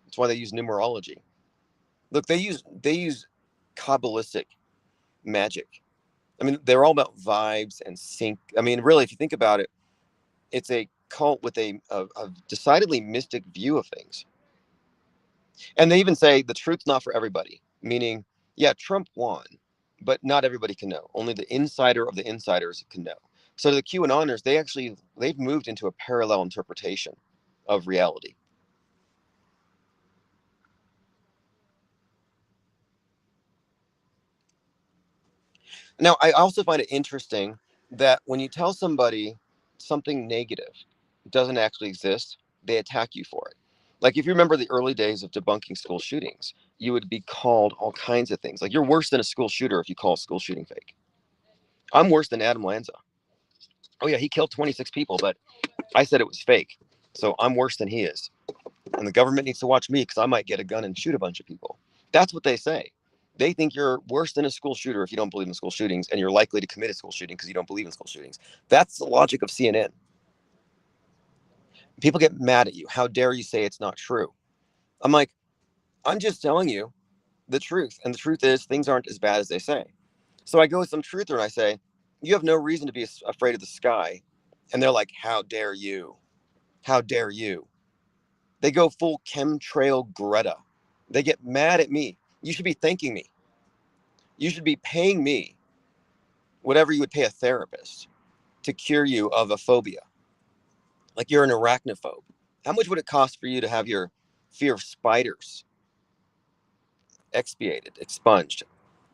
Speaker 1: That's why they use numerology. Look, they use Kabbalistic magic. I mean, they're all about vibes and sync. I mean, really, if you think about it, it's a cult with a decidedly mystic view of things. And they even say the truth's not for everybody, meaning, yeah, Trump won, but not everybody can know. Only the insider of the insiders can know. So the QAnoners, they've moved into a parallel interpretation of reality. Now, I also find it interesting that when you tell somebody something negative doesn't actually exist, they attack you for it. Like if you remember the early days of debunking school shootings, you would be called all kinds of things. Like you're worse than a school shooter if you call a school shooting fake. I'm worse than Adam Lanza. Oh yeah, he killed 26 people, but I said it was fake. So I'm worse than he is. And the government needs to watch me because I might get a gun and shoot a bunch of people. That's what they say. They think you're worse than a school shooter if you don't believe in school shootings, and you're likely to commit a school shooting because you don't believe in school shootings. That's the logic of CNN. People get mad at you. How dare you say it's not true? I'm like, I'm just telling you the truth. And the truth is, things aren't as bad as they say. So I go with some truther and I say, you have no reason to be afraid of the sky. And they're like, how dare you? How dare you? They go full chemtrail Greta. They get mad at me. You should be thanking me. You should be paying me whatever you would pay a therapist to cure you of a phobia. Like you're an arachnophobe. How much would it cost for you to have your fear of spiders expiated, expunged?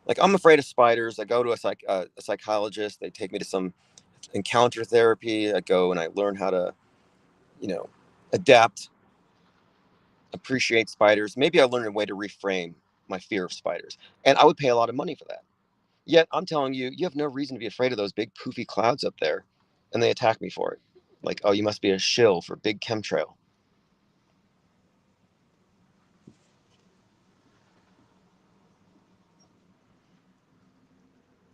Speaker 1: Like I'm afraid of spiders. I go to a psychologist. They take me to some encounter therapy. I go and I learn how to, you know, adapt, appreciate spiders. Maybe I learn a way to reframe my fear of spiders. And I would pay a lot of money for that. Yet I'm telling you, you have no reason to be afraid of those big poofy clouds up there. And they attack me for it. Like, oh, you must be a shill for big chemtrail.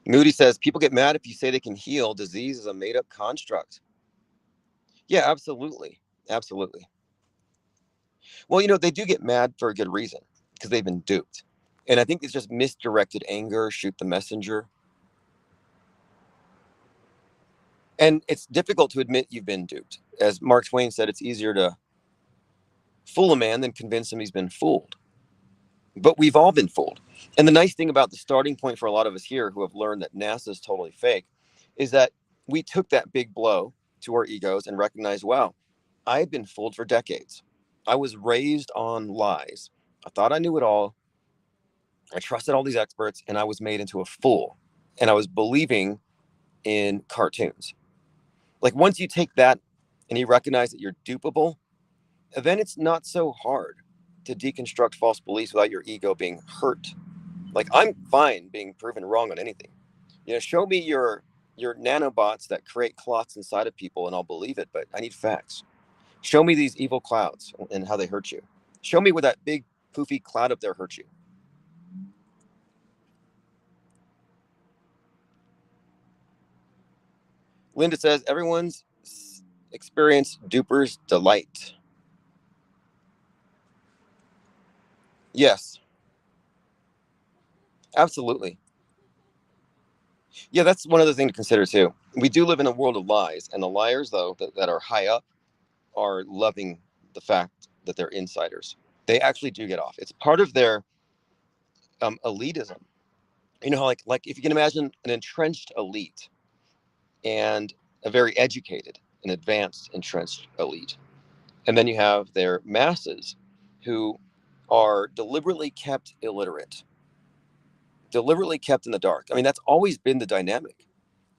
Speaker 1: Moody says people get mad if you say they can heal. Disease is a made up construct. Yeah, absolutely. Absolutely. Well, they do get mad for a good reason because they've been duped. And I think it's just misdirected anger, shoot the messenger. And it's difficult to admit you've been duped. As Mark Twain said, it's easier to fool a man than convince him he's been fooled. But we've all been fooled. And the nice thing about the starting point for a lot of us here who have learned that NASA is totally fake is that we took that big blow to our egos and recognized, wow, I had been fooled for decades. I was raised on lies. I thought I knew it all. I trusted all these experts and I was made into a fool. And I was believing in cartoons. Like once you take that and you recognize that you're dupable, then it's not so hard to deconstruct false beliefs without your ego being hurt. Like I'm fine being proven wrong on anything. Show me your nanobots that create clots inside of people and I'll believe it, but I need facts. Show me these evil clouds and how they hurt you. Show me where that big poofy cloud up there hurt you. Linda says everyone's experienced duper's delight. Yes, absolutely. Yeah, that's one other thing to consider too. We do live in a world of lies, and the liars, though, that are high up are loving the fact that they're insiders. They actually do get off. It's part of their elitism. You know, like if you can imagine an entrenched elite and a very educated and advanced entrenched elite, and then you have their masses who are deliberately kept illiterate, deliberately kept in the dark. I mean, that's always been the dynamic.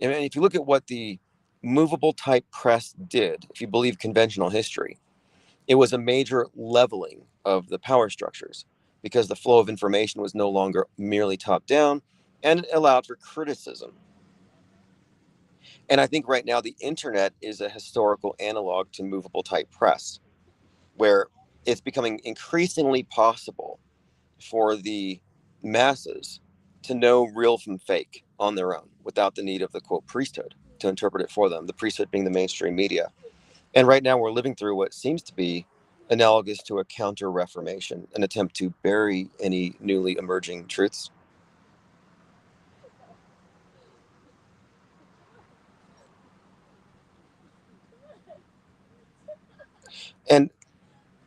Speaker 1: And if you look at what the movable type press did, if you believe conventional history, it was a major leveling of the power structures because the flow of information was no longer merely top down and it allowed for criticism. And I think right now the internet is a historical analog to movable type press, where it's becoming increasingly possible for the masses to know real from fake on their own without the need of the quote priesthood to interpret it for them, the priesthood being the mainstream media. And right now we're living through what seems to be analogous to a counter reformation, an attempt to bury any newly emerging truths. And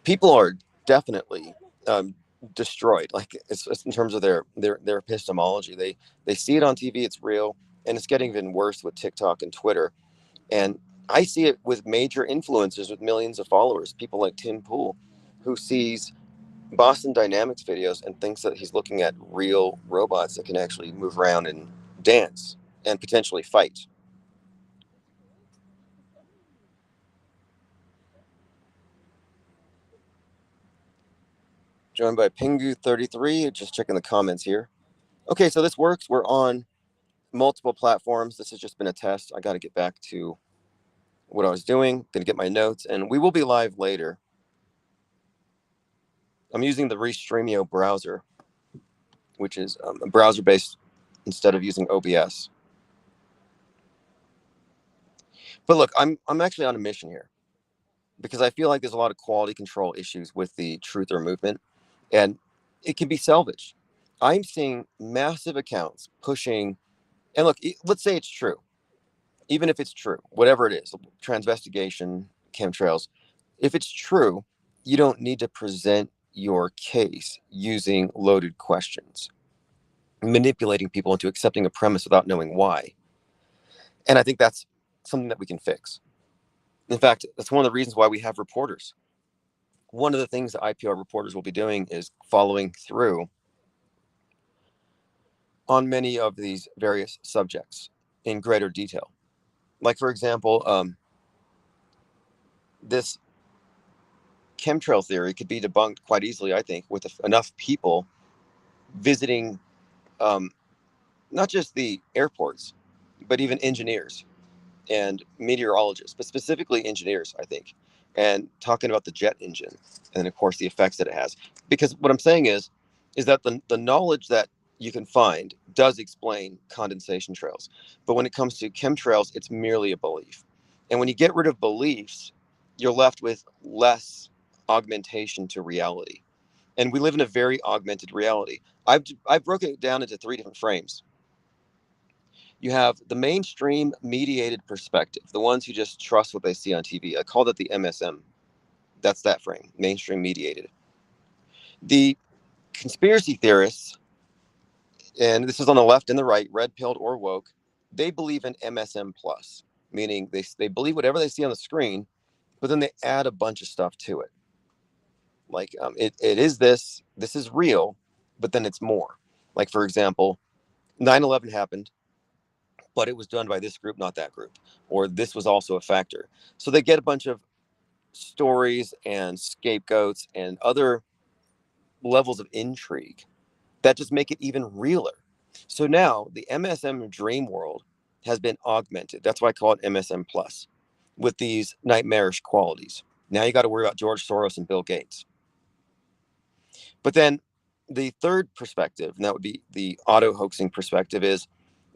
Speaker 1: people are definitely um, destroyed. Like it's in terms of their epistemology. They see it on TV, it's real, and it's getting even worse with TikTok and Twitter. And I see it with major influencers with millions of followers, people like Tim Pool, who sees Boston Dynamics videos and thinks that he's looking at real robots that can actually move around and dance and potentially fight. Joined by Pingu33, just checking the comments here. Okay, so this works. We're on multiple platforms. This has just been a test. I got to get back to what I was doing, going to get my notes, and we will be live later. I'm using the Restreamio browser, which is a browser based instead of using OBS. But look, I'm actually on a mission here because I feel like there's a lot of quality control issues with the truther movement, and it can be salvaged. I'm seeing massive accounts pushing, and look, let's say it's true. Even if it's true, whatever it is, transvestigation, chemtrails, if it's true, you don't need to present your case using loaded questions, manipulating people into accepting a premise without knowing why. And I think that's something that we can fix. In fact, that's one of the reasons why we have reporters. One of the things that IPR reporters will be doing is following through on many of these various subjects in greater detail. Like, for example, this chemtrail theory could be debunked quite easily, I think, with enough people visiting um, not just the airports, but even engineers and meteorologists, but specifically engineers, I think, and talking about the jet engine and, of course, the effects that it has. Because what I'm saying is that the knowledge that you can find does explain condensation trails. But when it comes to chemtrails, it's merely a belief. And when you get rid of beliefs, you're left with less augmentation to reality. And we live in a very augmented reality. I've broken it down into three different frames. You have the mainstream mediated perspective, the ones who just trust what they see on TV. I call that the MSM. That's that frame, mainstream mediated. The conspiracy theorists, and this is on the left and the right, red pilled or woke, they believe in MSM plus, meaning they believe whatever they see on the screen, but then they add a bunch of stuff to it. Like it is this is real, but then it's more. Like, for example, 9/11 happened, but it was done by this group, not that group, or this was also a factor. So they get a bunch of stories and scapegoats and other levels of intrigue that just make it even realer. So now the MSM dream world has been augmented. That's why I call it MSM plus, with these nightmarish qualities. Now you got to worry about George Soros and Bill Gates. But then the third perspective, and that would be the auto hoaxing perspective, is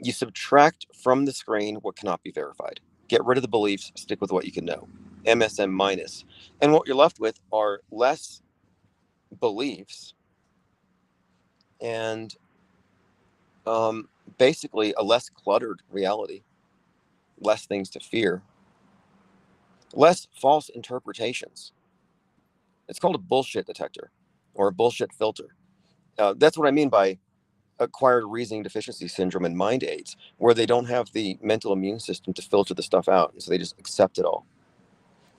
Speaker 1: you subtract from the screen what cannot be verified. Get rid of the beliefs, stick with what you can know. MSM minus. And what you're left with are less beliefs and um, basically a less cluttered reality, less things to fear, less false interpretations. It's called a bullshit detector or a bullshit filter. That's what I mean by acquired reasoning deficiency syndrome and mind aids, where they don't have the mental immune system to filter the stuff out. And so they just accept it all.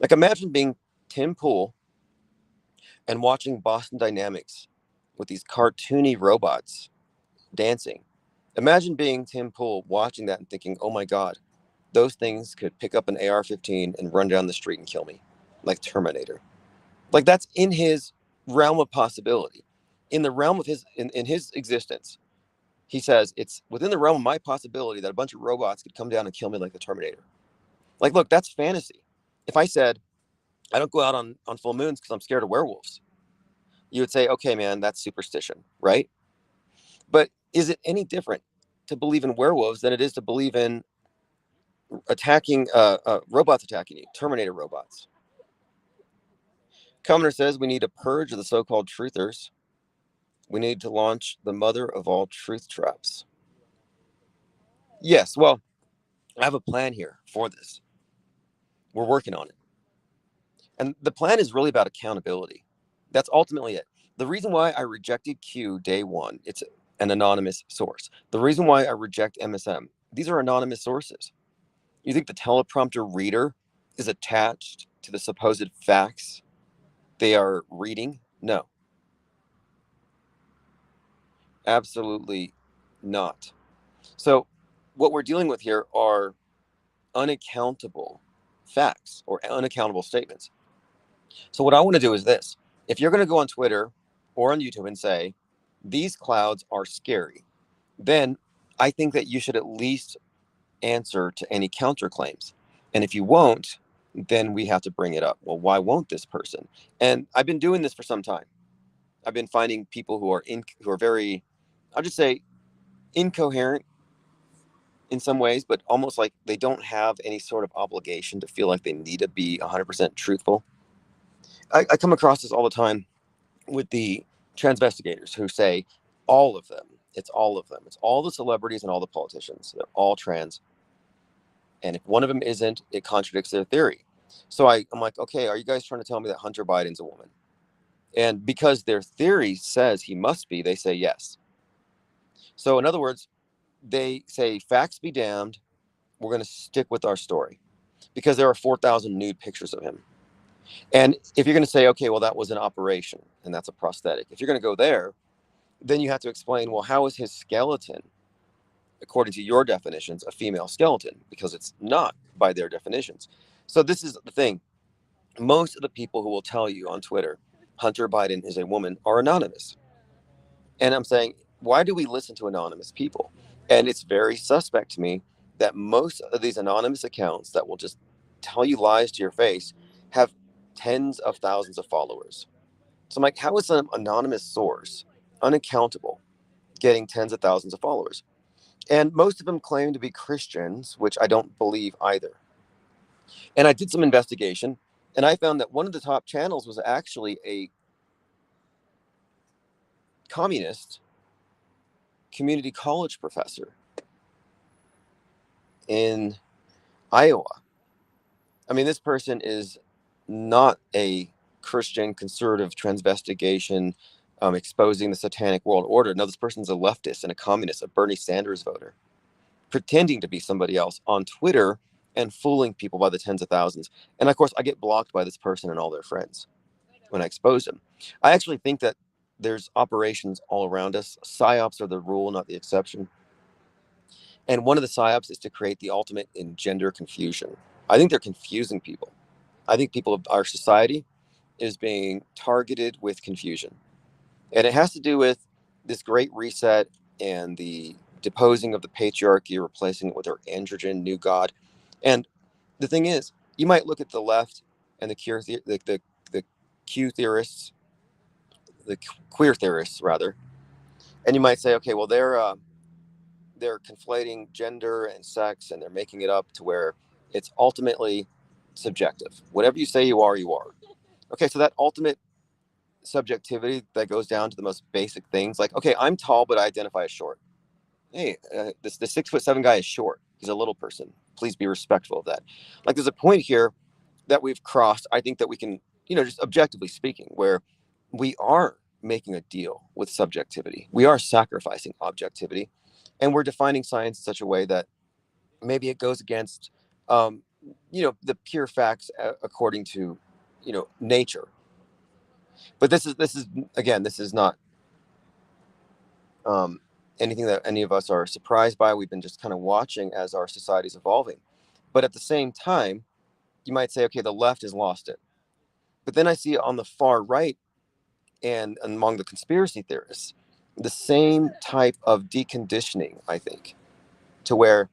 Speaker 1: Like, imagine being Tim Pool and watching Boston Dynamics with these cartoony robots dancing. Imagine being Tim Pool watching that and thinking, oh my God, those things could pick up an AR-15 and run down the street and kill me, like Terminator. Like, that's in his realm of possibility. In the realm of in his existence, he says it's within the realm of my possibility that a bunch of robots could come down and kill me like the Terminator. Like, look, that's fantasy. If I said I don't go out on full moons because I'm scared of werewolves, you would say, okay, man, that's superstition, right? But is it any different to believe in werewolves than it is to believe in attacking robots attacking you, Terminator robots? Commenter says we need to purge the so-called truthers. We need to launch the mother of all truth traps. Yes, well, I have a plan here for this. We're working on it. And the plan is really about accountability. That's ultimately it. The reason why I rejected Q day one, it's an anonymous source. The reason why I reject MSM, these are anonymous sources. You think the teleprompter reader is attached to the supposed facts they are reading? No, absolutely not. So, what we're dealing with here are unaccountable facts or unaccountable statements. So, what I want to do is this: if you're going to go on Twitter or on YouTube and say, these clouds are scary, then I think that you should at least answer to any counterclaims. And if you won't, then we have to bring it up. Well, why won't this person? And I've been doing this for some time. I've been finding people who are very, I'll just say, incoherent in some ways, but almost like they don't have any sort of obligation to feel like they need to be 100% truthful. I come across this all the time with the transvestigators who say all of them. It's all of them. It's all the celebrities and all the politicians. They're all trans. And if one of them isn't, it contradicts their theory. So I'm like, okay, are you guys trying to tell me that Hunter Biden's a woman? And because their theory says he must be, they say yes. So in other words, they say, facts be damned, we're going to stick with our story because there are 4,000 nude pictures of him. And if you're going to say, okay, well, that was an operation and that's a prosthetic, if you're going to go there, then you have to explain, well, how is his skeleton, according to your definitions, a female skeleton? Because it's not by their definitions. So this is the thing. Most of the people who will tell you on Twitter, Hunter Biden is a woman, are anonymous. And I'm saying, why do we listen to anonymous people? And it's very suspect to me that most of these anonymous accounts that will just tell you lies to your face have tens of thousands of followers. So I'm like, how is an anonymous source, unaccountable, getting tens of thousands of followers? And most of them claim to be Christians, which I don't believe either. And I did some investigation, and I found that one of the top channels was actually a communist community college professor in Iowa. I mean, this person is not a Christian conservative transvestigation exposing the satanic world order. No, this person's a leftist and a communist, a Bernie Sanders voter, pretending to be somebody else on Twitter and fooling people by the tens of thousands. And of course, I get blocked by this person and all their friends when I expose them. I actually think that there's operations all around us. PSYOPs are the rule, not the exception. And one of the PSYOPs is to create the ultimate in gender confusion. I think they're confusing people. I think people of our society is being targeted with confusion. And it has to do with this great reset and the deposing of the patriarchy, replacing it with our androgen new god. And the thing is, you might look at the left and the Q theorists, the queer theorists rather, and you might say, okay, well they're conflating gender and sex and they're making it up to where it's ultimately subjective. Whatever you say you are, you are. Okay, so that ultimate subjectivity that goes down to the most basic things, like, okay, I'm tall, but I identify as short. Hey, the 6'7" guy is short. He's a little person. Please be respectful of that. Like, there's a point here that we've crossed. I think that we can, just objectively speaking, where we are making a deal with subjectivity. We are sacrificing objectivity, and we're defining science in such a way that maybe it goes against, the pure facts according to, nature. But this is again, this is not um, anything that any of us are surprised by. We've been just kind of watching as our society is evolving. But at the same time, you might say, okay, the left has lost it. But then I see on the far right and among the conspiracy theorists, the same type of deconditioning, I think, to where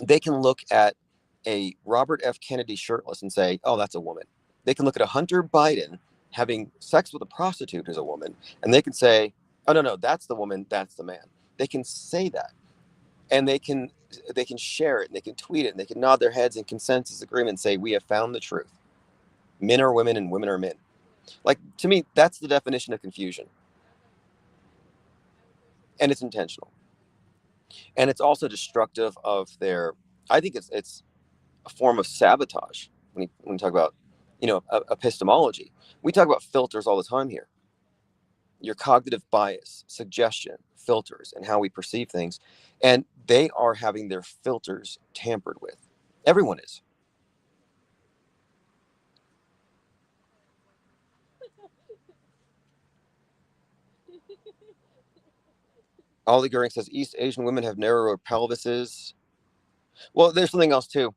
Speaker 1: they can look at a Robert F. Kennedy shirtless and say, oh, that's a woman. They can look at a Hunter Biden having sex with a prostitute who's a woman, and they can say, oh, no, that's the woman, that's the man. They can say that, and they can share it, and they can tweet it, and they can nod their heads in consensus agreement and say, we have found the truth. Men are women and women are men. Like, to me, that's the definition of confusion. And it's intentional. And it's also destructive of their, I think it's a form of sabotage when we talk about, epistemology. We talk about filters all the time here. your cognitive bias, suggestion, filters, and how we perceive things. And they are having their filters tampered with. Everyone is. Ollie Goering says East Asian women have narrower pelvises. Well, there's something else too.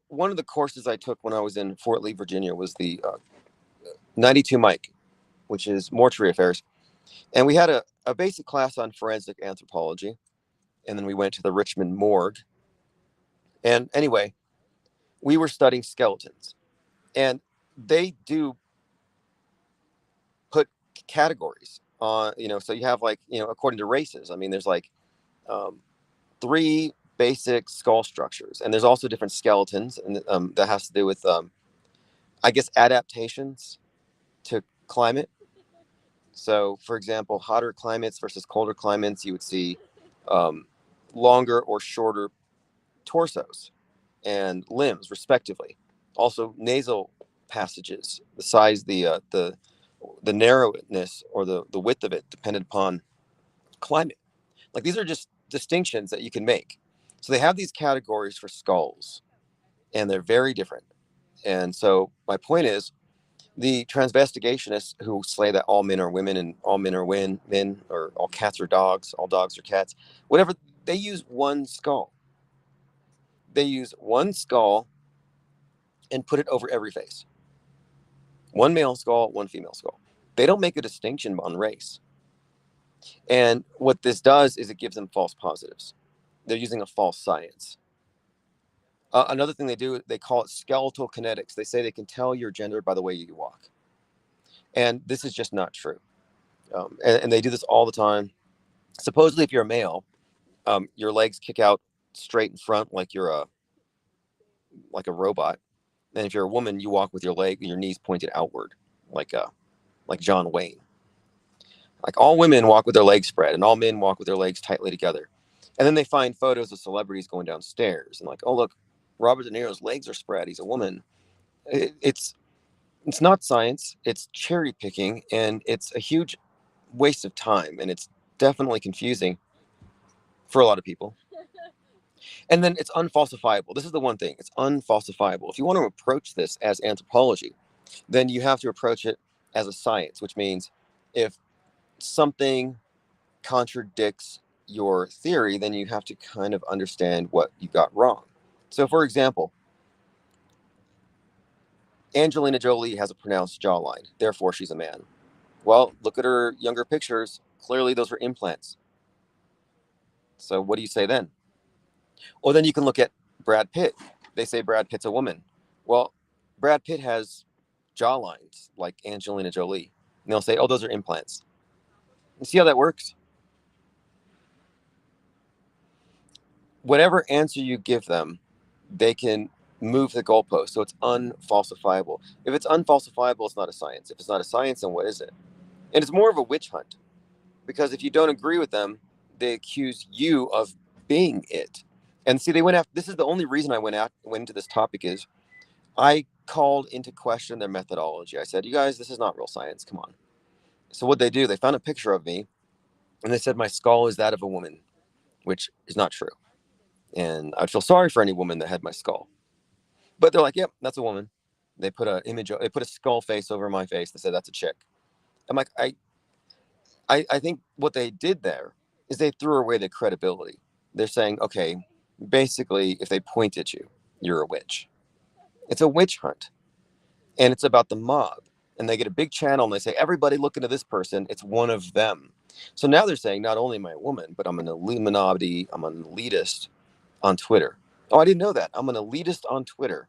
Speaker 1: One of the courses I took when I was in Fort Lee, Virginia, was the 92 Mike, which is mortuary affairs. And we had a basic class on forensic anthropology. And then we went to the Richmond morgue. And anyway, we were studying skeletons. And they do put categories on, so you have like, according to races. I mean, there's like um, three basic skull structures. And there's also different skeletons. And that has to do with, I guess, adaptations to climate. So, for example, hotter climates versus colder climates, you would see um, longer or shorter torsos and limbs, respectively. Also, nasal passages, the size, the narrowness or the width of it, depended upon climate. Like these are just distinctions that you can make. So they have these categories for skulls, and they're very different. And so my point is, the transvestigationists who say that all men are women and all men are men, or all cats are dogs, all dogs are cats, whatever, they use one skull. They use one skull and put it over every face. One male skull, one female skull. They don't make a distinction on race. And what this does is it gives them false positives. They're using a false science. Another thing they do, they call it skeletal kinetics. They say they can tell your gender by the way you walk. And this is just not true. And they do this all the time. Supposedly, if you're a male, your legs kick out straight in front like you're a robot. And if you're a woman, you walk with your knees pointed outward, like John Wayne. Like all women walk with their legs spread, and all men walk with their legs tightly together. And then they find photos of celebrities going downstairs, and like, oh look, Robert De Niro's legs are spread. He's a woman. It's not science. It's cherry picking, and it's a huge waste of time, and it's definitely confusing for a lot of people. And then it's unfalsifiable. This is the one thing, it's unfalsifiable. If you want to approach this as anthropology, then you have to approach it as a science, which means if something contradicts your theory, then you have to kind of understand what you got wrong. So, for example, Angelina Jolie has a pronounced jawline, therefore she's a man. Well, look at her younger pictures. Clearly, those were implants. So, what do you say then? Or then you can look at Brad Pitt. They say Brad Pitt's a woman. Well, Brad Pitt has jawlines like Angelina Jolie. And they'll say, oh, those are implants. You see how that works? Whatever answer you give them, they can move the goalpost. So it's unfalsifiable. If it's unfalsifiable, it's not a science. If it's not a science, then what is it? And it's more of a witch hunt, because if you don't agree with them, they accuse you of being it. And see, they went after, this is the only reason I went into this topic is I called into question their methodology. I said, you guys, this is not real science. Come on. So what they do, they found a picture of me and they said my skull is that of a woman, which is not true. And I'd feel sorry for any woman that had my skull. But they're like, yep, that's a woman. They put a skull face over my face. They said that's a chick. I'm like, I think what they did there is they threw away the credibility. They're saying, okay, basically, if they point at you, you're a witch. It's a witch hunt, and it's about the mob. And they get a big channel and they say, everybody look into this person. It's one of them. So now they're saying, not only am I a woman, but I'm an Illuminati, I'm an elitist on Twitter. Oh, I didn't know that. I'm an elitist on Twitter.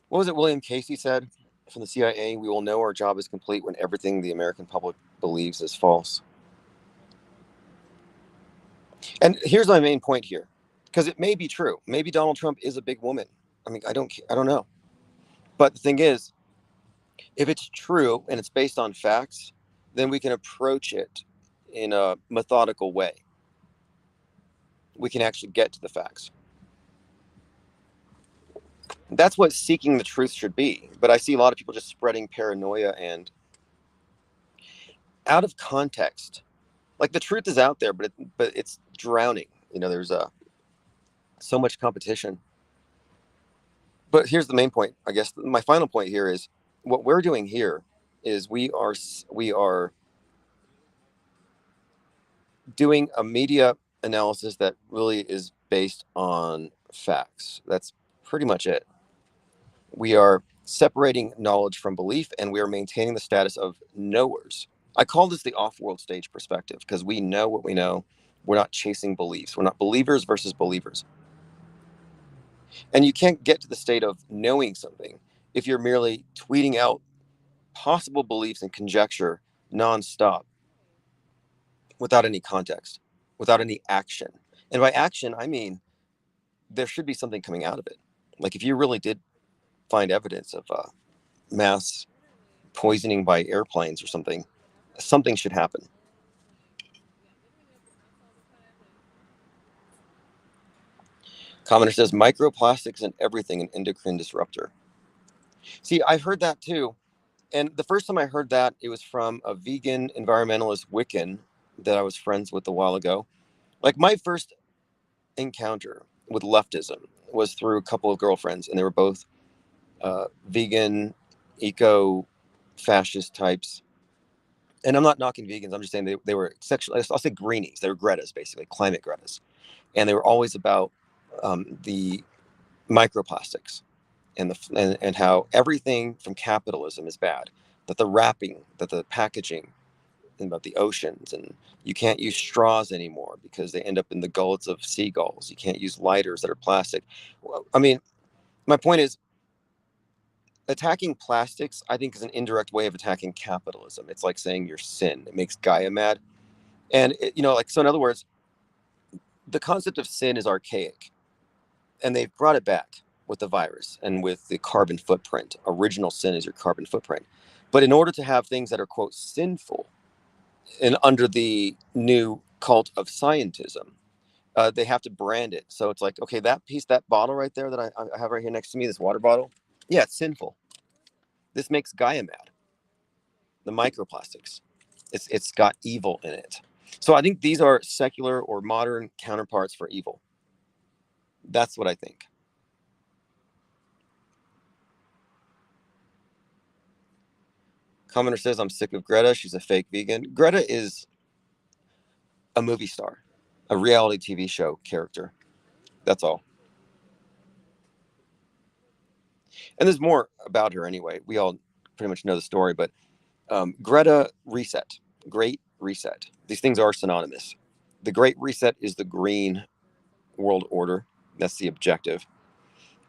Speaker 1: What was it William Casey said from the CIA? We will know our job is complete when everything the American public believes is false. And here's my main point here, because it may be true. Maybe Donald Trump is a big woman. I mean, I don't know. But the thing is, if it's true and it's based on facts, then we can approach it in a methodical way. we can actually get to the facts. That's what seeking the truth should be. But I see a lot of people just spreading paranoia and out of context. Like the truth is out there, but it's drowning. There's so much competition. But here's the main point. I guess my final point here is what we're doing here is we are doing a media analysis that really is based on facts. That's pretty much it. We are separating knowledge from belief, and we are maintaining the status of knowers. I call this the off-world stage perspective because we know what we know. We're not chasing beliefs. We're not believers versus believers. And you can't get to the state of knowing something if you're merely tweeting out possible beliefs and conjecture nonstop without any context, without any action. And by action, I mean there should be something coming out of it. Like if you really did find evidence of mass poisoning by airplanes or something should happen. Commenter says microplastics and everything an endocrine disruptor. See, I've heard that too. And the first time I heard that, it was from a vegan environmentalist Wiccan that I was friends with a while ago. Like my first encounter with leftism was through a couple of girlfriends, and they were both vegan, eco fascist types. And I'm not knocking vegans. I'm just saying they were sexual. I'll say greenies. They were Greta's, basically, climate Greta's. And they were always about the microplastics and how everything from capitalism is bad. That the wrapping, that the packaging, and about the oceans, and you can't use straws anymore because they end up in the gullets of seagulls. You can't use lighters that are plastic. Well, I mean, my point is, attacking plastics, I think, is an indirect way of attacking capitalism. It's like saying you're sin. It makes Gaia mad. And, so in other words, the concept of sin is archaic. And they've brought it back with the virus and with the carbon footprint. Original sin is your carbon footprint. But in order to have things that are, quote, sinful, and under the new cult of scientism, they have to brand it. So it's like, okay, that bottle right there that I have right here next to me, this water bottle, yeah, it's sinful. This makes Gaia mad. The microplastics, it's got evil in it. So I think these are secular or modern counterparts for evil. That's what I think. Commenter says, I'm sick of Greta. She's a fake vegan. Greta is a movie star, a reality TV show character. That's all. And there's more about her anyway. We all pretty much know the story, but Greta Reset, Great Reset. These things are synonymous. The Great Reset is the green world order. That's the objective.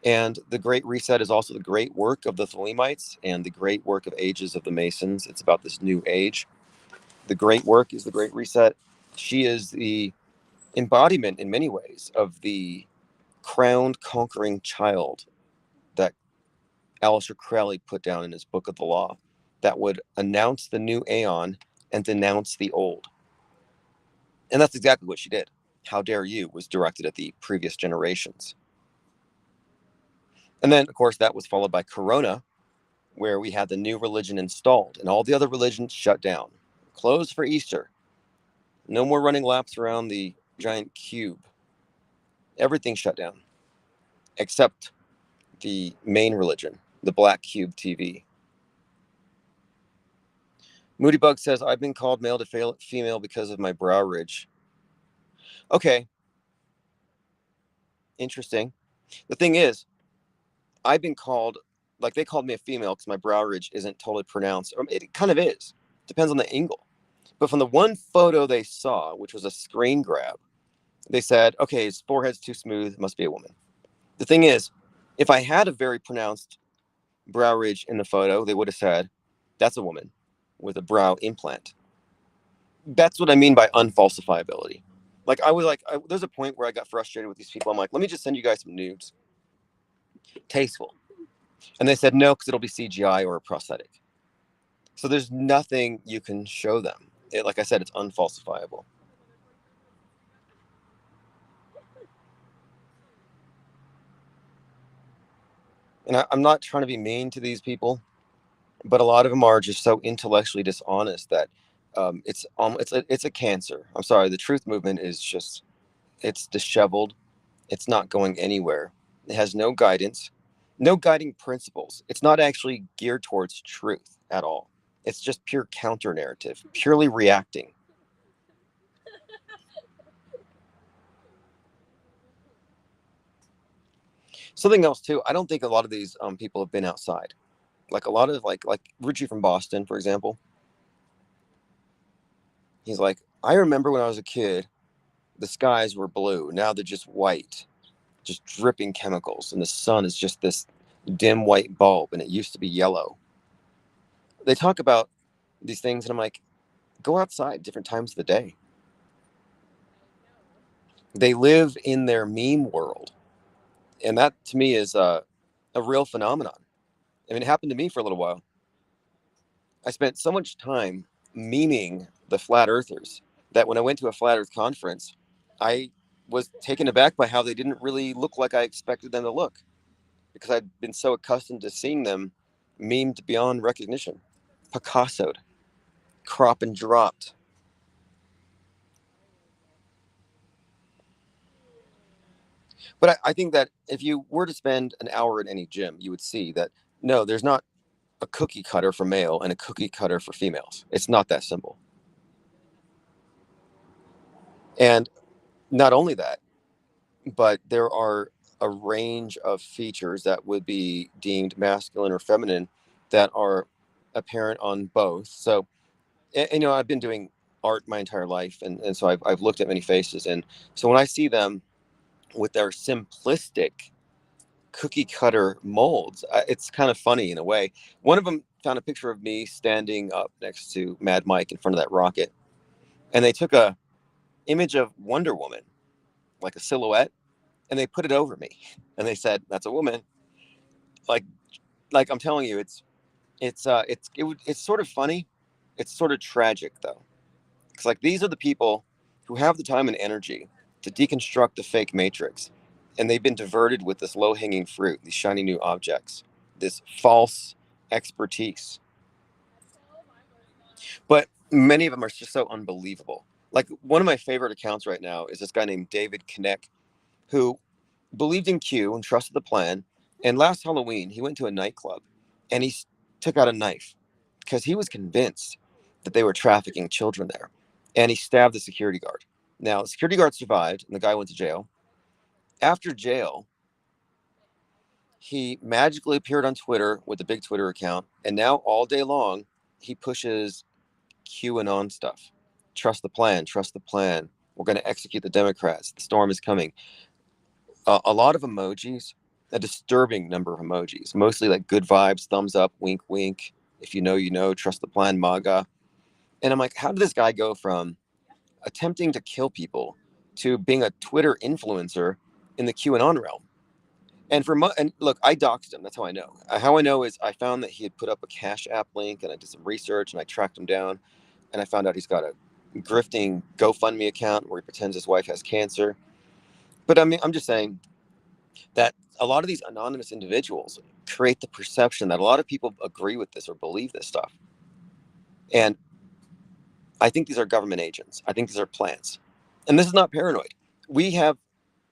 Speaker 1: And the Great Reset is also the great work of the Thelemites and the great work of ages of the Masons. It's about this new age. The great work is the Great Reset. She is the embodiment in many ways of the crowned conquering child that Aleister Crowley put down in his Book of the Law, that would announce the new aeon and denounce the old. And that's exactly what she did. How dare you was directed at the previous generations. And then, of course, that was followed by Corona, where we had the new religion installed and all the other religions shut down. Closed for Easter. No more running laps around the giant cube. Everything shut down except the main religion, the Black Cube TV. Moody Bug says, I've been called male to female because of my brow ridge. Okay. Interesting. The thing is, I've been called, like they called me a female because my brow ridge isn't totally pronounced. It kind of is. Depends on the angle. But from the one photo they saw, which was a screen grab, they said, okay, his forehead's too smooth, must be a woman. The thing is, if I had a very pronounced brow ridge in the photo, they would have said, that's a woman with a brow implant. That's what I mean by unfalsifiability. Like there's a point where I got frustrated with these people. I'm like, let me just send you guys some nudes. Tasteful. And they said no, because it'll be CGI or a prosthetic. So there's nothing you can show them. Like I said, it's unfalsifiable. And I'm not trying to be mean to these people, but a lot of them are just so intellectually dishonest that it's a cancer. I'm sorry, the truth movement is just, it's disheveled. It's not going anywhere. It has no guidance, no guiding principles. It's not actually geared towards truth at all. It's just pure counter narrative, purely reacting. Something else too. I don't think a lot of these people have been outside. Like a lot of like Richie from Boston, for example. He's like, I remember when I was a kid, the skies were blue. Now they're just white, just dripping chemicals, and the sun is just this dim white bulb, and it used to be yellow. They talk about these things, and I'm like, go outside different times of the day. They live in their meme world, and that to me is a real phenomenon. I mean, it happened to me for a little while. I spent so much time memeing the flat earthers that when I went to a flat earth conference, I was taken aback by how they didn't really look like I expected them to look, because I'd been so accustomed to seeing them memed beyond recognition, Picassoed, crop and dropped. But I think that if you were to spend an hour at any gym, you would see that no, there's not a cookie cutter for male and a cookie cutter for females. It's not that simple. And not only that, but there are a range of features that would be deemed masculine or feminine that are apparent on both. So, and, you know, I've been doing art my entire life, and so I've looked at many faces. And so when I see them with their simplistic cookie cutter molds, it's kind of funny in a way. One of them found a picture of me standing up next to Mad Mike in front of that rocket, and they took a image of Wonder Woman, like a silhouette, and they put it over me, and they said, "That's a woman." Like, like I'm telling you, it's sort of funny. It's sort of tragic though, because like these are the people who have the time and energy to deconstruct the fake matrix, and they've been diverted with this low hanging fruit, these shiny new objects, this false expertise. But many of them are just so unbelievable. Like one of my favorite accounts right now is this guy named David Kinneck, who believed in Q and trusted the plan. And last Halloween, he went to a nightclub and took out a knife because he was convinced that they were trafficking children there. And he stabbed the security guard. Now, the security guard survived and the guy went to jail. After jail, he magically appeared on Twitter with a big Twitter account. And now, all day long, he pushes QAnon stuff. Trust the plan, trust the plan. We're going to execute the Democrats. The storm is coming. A lot of emojis, a disturbing number of emojis, mostly like good vibes, thumbs up, wink, wink. If you know, you know, trust the plan, MAGA. And I'm like, how did this guy go from attempting to kill people to being a Twitter influencer in the QAnon realm? And look, I doxed him. That's how I know. How I know is I found that he had put up a Cash App link, and I did some research, and I tracked him down, and I found out he's got a grifting GoFundMe account where he pretends his wife has cancer. But I mean, I'm just saying that a lot of these anonymous individuals create the perception that a lot of people agree with this or believe this stuff. And I think these are government agents. I think these are plants. And this is not paranoid. We have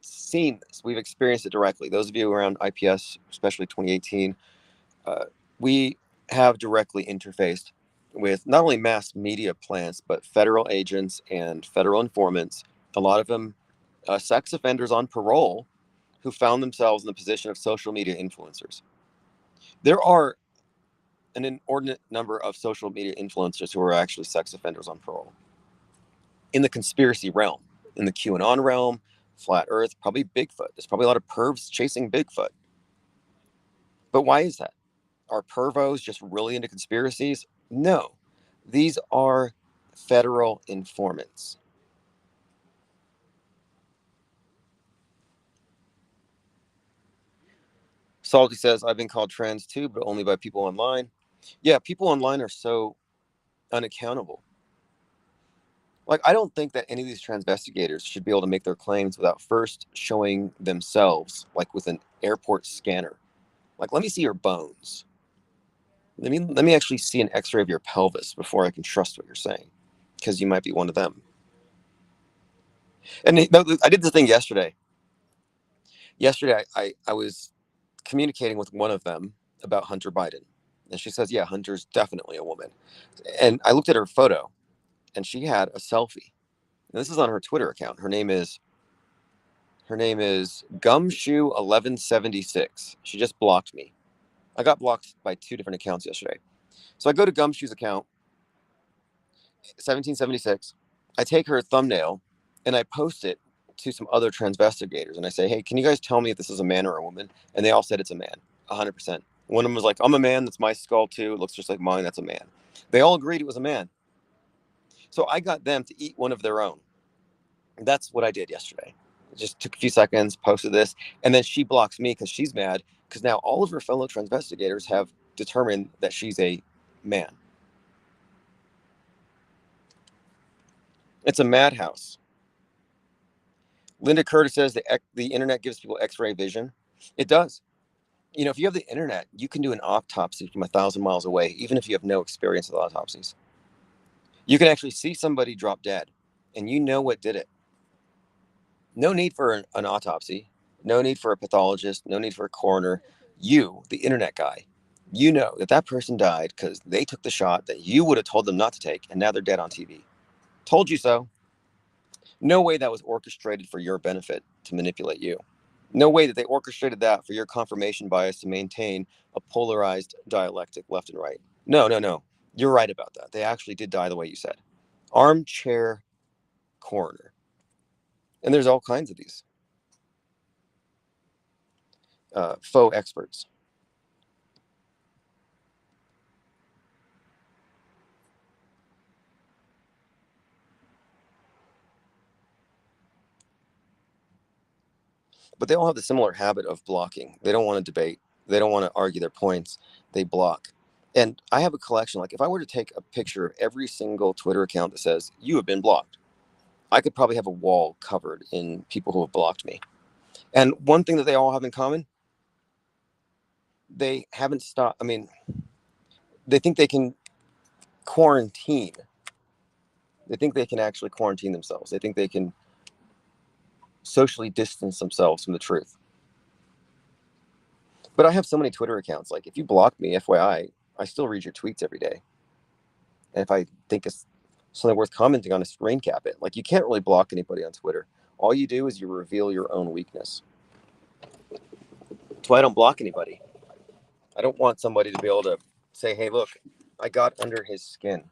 Speaker 1: seen this. We've experienced it directly. Those of you around IPS, especially 2018, uh, we have directly interfaced with not only mass media plants, but federal agents and federal informants, a lot of them sex offenders on parole who found themselves in the position of social media influencers. There are an inordinate number of social media influencers who are actually sex offenders on parole. In the conspiracy realm, in the QAnon realm, flat Earth, probably Bigfoot. There's probably a lot of pervs chasing Bigfoot. But why is that? Are pervos just really into conspiracies? No. These are federal informants. Salty says, I've been called trans too, but only by people online. Yeah, people online are so unaccountable. Like, I don't think that any of these transvestigators should be able to make their claims without first showing themselves, like with an airport scanner. Like, let me see your bones. Let me actually see an X-ray of your pelvis before I can trust what you're saying, because you might be one of them. And I did the thing yesterday. Yesterday, I was communicating with one of them about Hunter Biden, and she says, "Yeah, Hunter's definitely a woman." And I looked at her photo, and she had a selfie. And this is on her Twitter account. Her name is Gumshoe1176. She just blocked me. I got blocked by two different accounts yesterday. So I go to Gumshoe's account, 1776. I take her thumbnail and I post it to some other transvestigators. And I say, hey, can you guys tell me if this is a man or a woman? And they all said it's a man, 100%. One of them was like, I'm a man. That's my skull too. It looks just like mine. That's a man. They all agreed it was a man. So I got them to eat one of their own. That's what I did yesterday. Just took a few seconds, posted this, and then she blocks me because she's mad because now all of her fellow transvestigators have determined that she's a man. It's a madhouse. Linda Curtis says the internet gives people X-ray vision. It does. If you have the internet, you can do an autopsy from 1,000 miles away, even if you have no experience with autopsies. You can actually see somebody drop dead, and you know what did it. No need for an autopsy. No need for a pathologist. No need for a coroner. You, the internet guy, you know that that person died because they took the shot that you would have told them not to take, and now they're dead on TV. Told you so. No way that was orchestrated for your benefit to manipulate you. No way that they orchestrated that for your confirmation bias to maintain a polarized dialectic left and right. No, no, no. You're right about that. They actually did die the way you said. Armchair coroner. And there's all kinds of these faux experts. But they all have the similar habit of blocking. They don't want to debate. They don't want to argue their points. They block. And I have a collection. Like if I were to take a picture of every single Twitter account that says you have been blocked, I could probably have a wall covered in people who have blocked me. And one thing that they all have in common, they haven't stopped. I mean, they think they can quarantine. They think they can actually quarantine themselves. They think they can socially distance themselves from the truth. But I have so many Twitter accounts. Like if you block me, FYI, I still read your tweets every day. And if I think it's something worth commenting on, is screen cap it. Like you can't really block anybody on Twitter. All you do is you reveal your own weakness. That's why I don't block anybody. I don't want somebody to be able to say, hey, look, I got under his skin.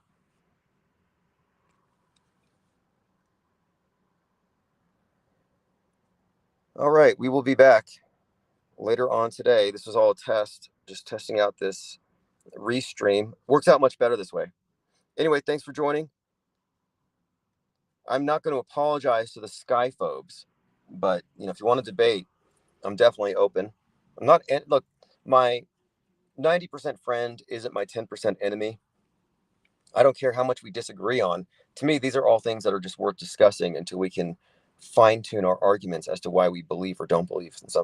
Speaker 1: All right, we will be back later on today. This was all a test, just testing out this restream. Works out much better this way. Anyway, thanks for joining. I'm not going to apologize to the skyphobes, but if you want to debate, I'm definitely open. I'm not. Look, my 90% friend isn't my 10% enemy. I don't care how much we disagree on. To me, these are all things that are just worth discussing until we can fine tune our arguments as to why we believe or don't believe in something.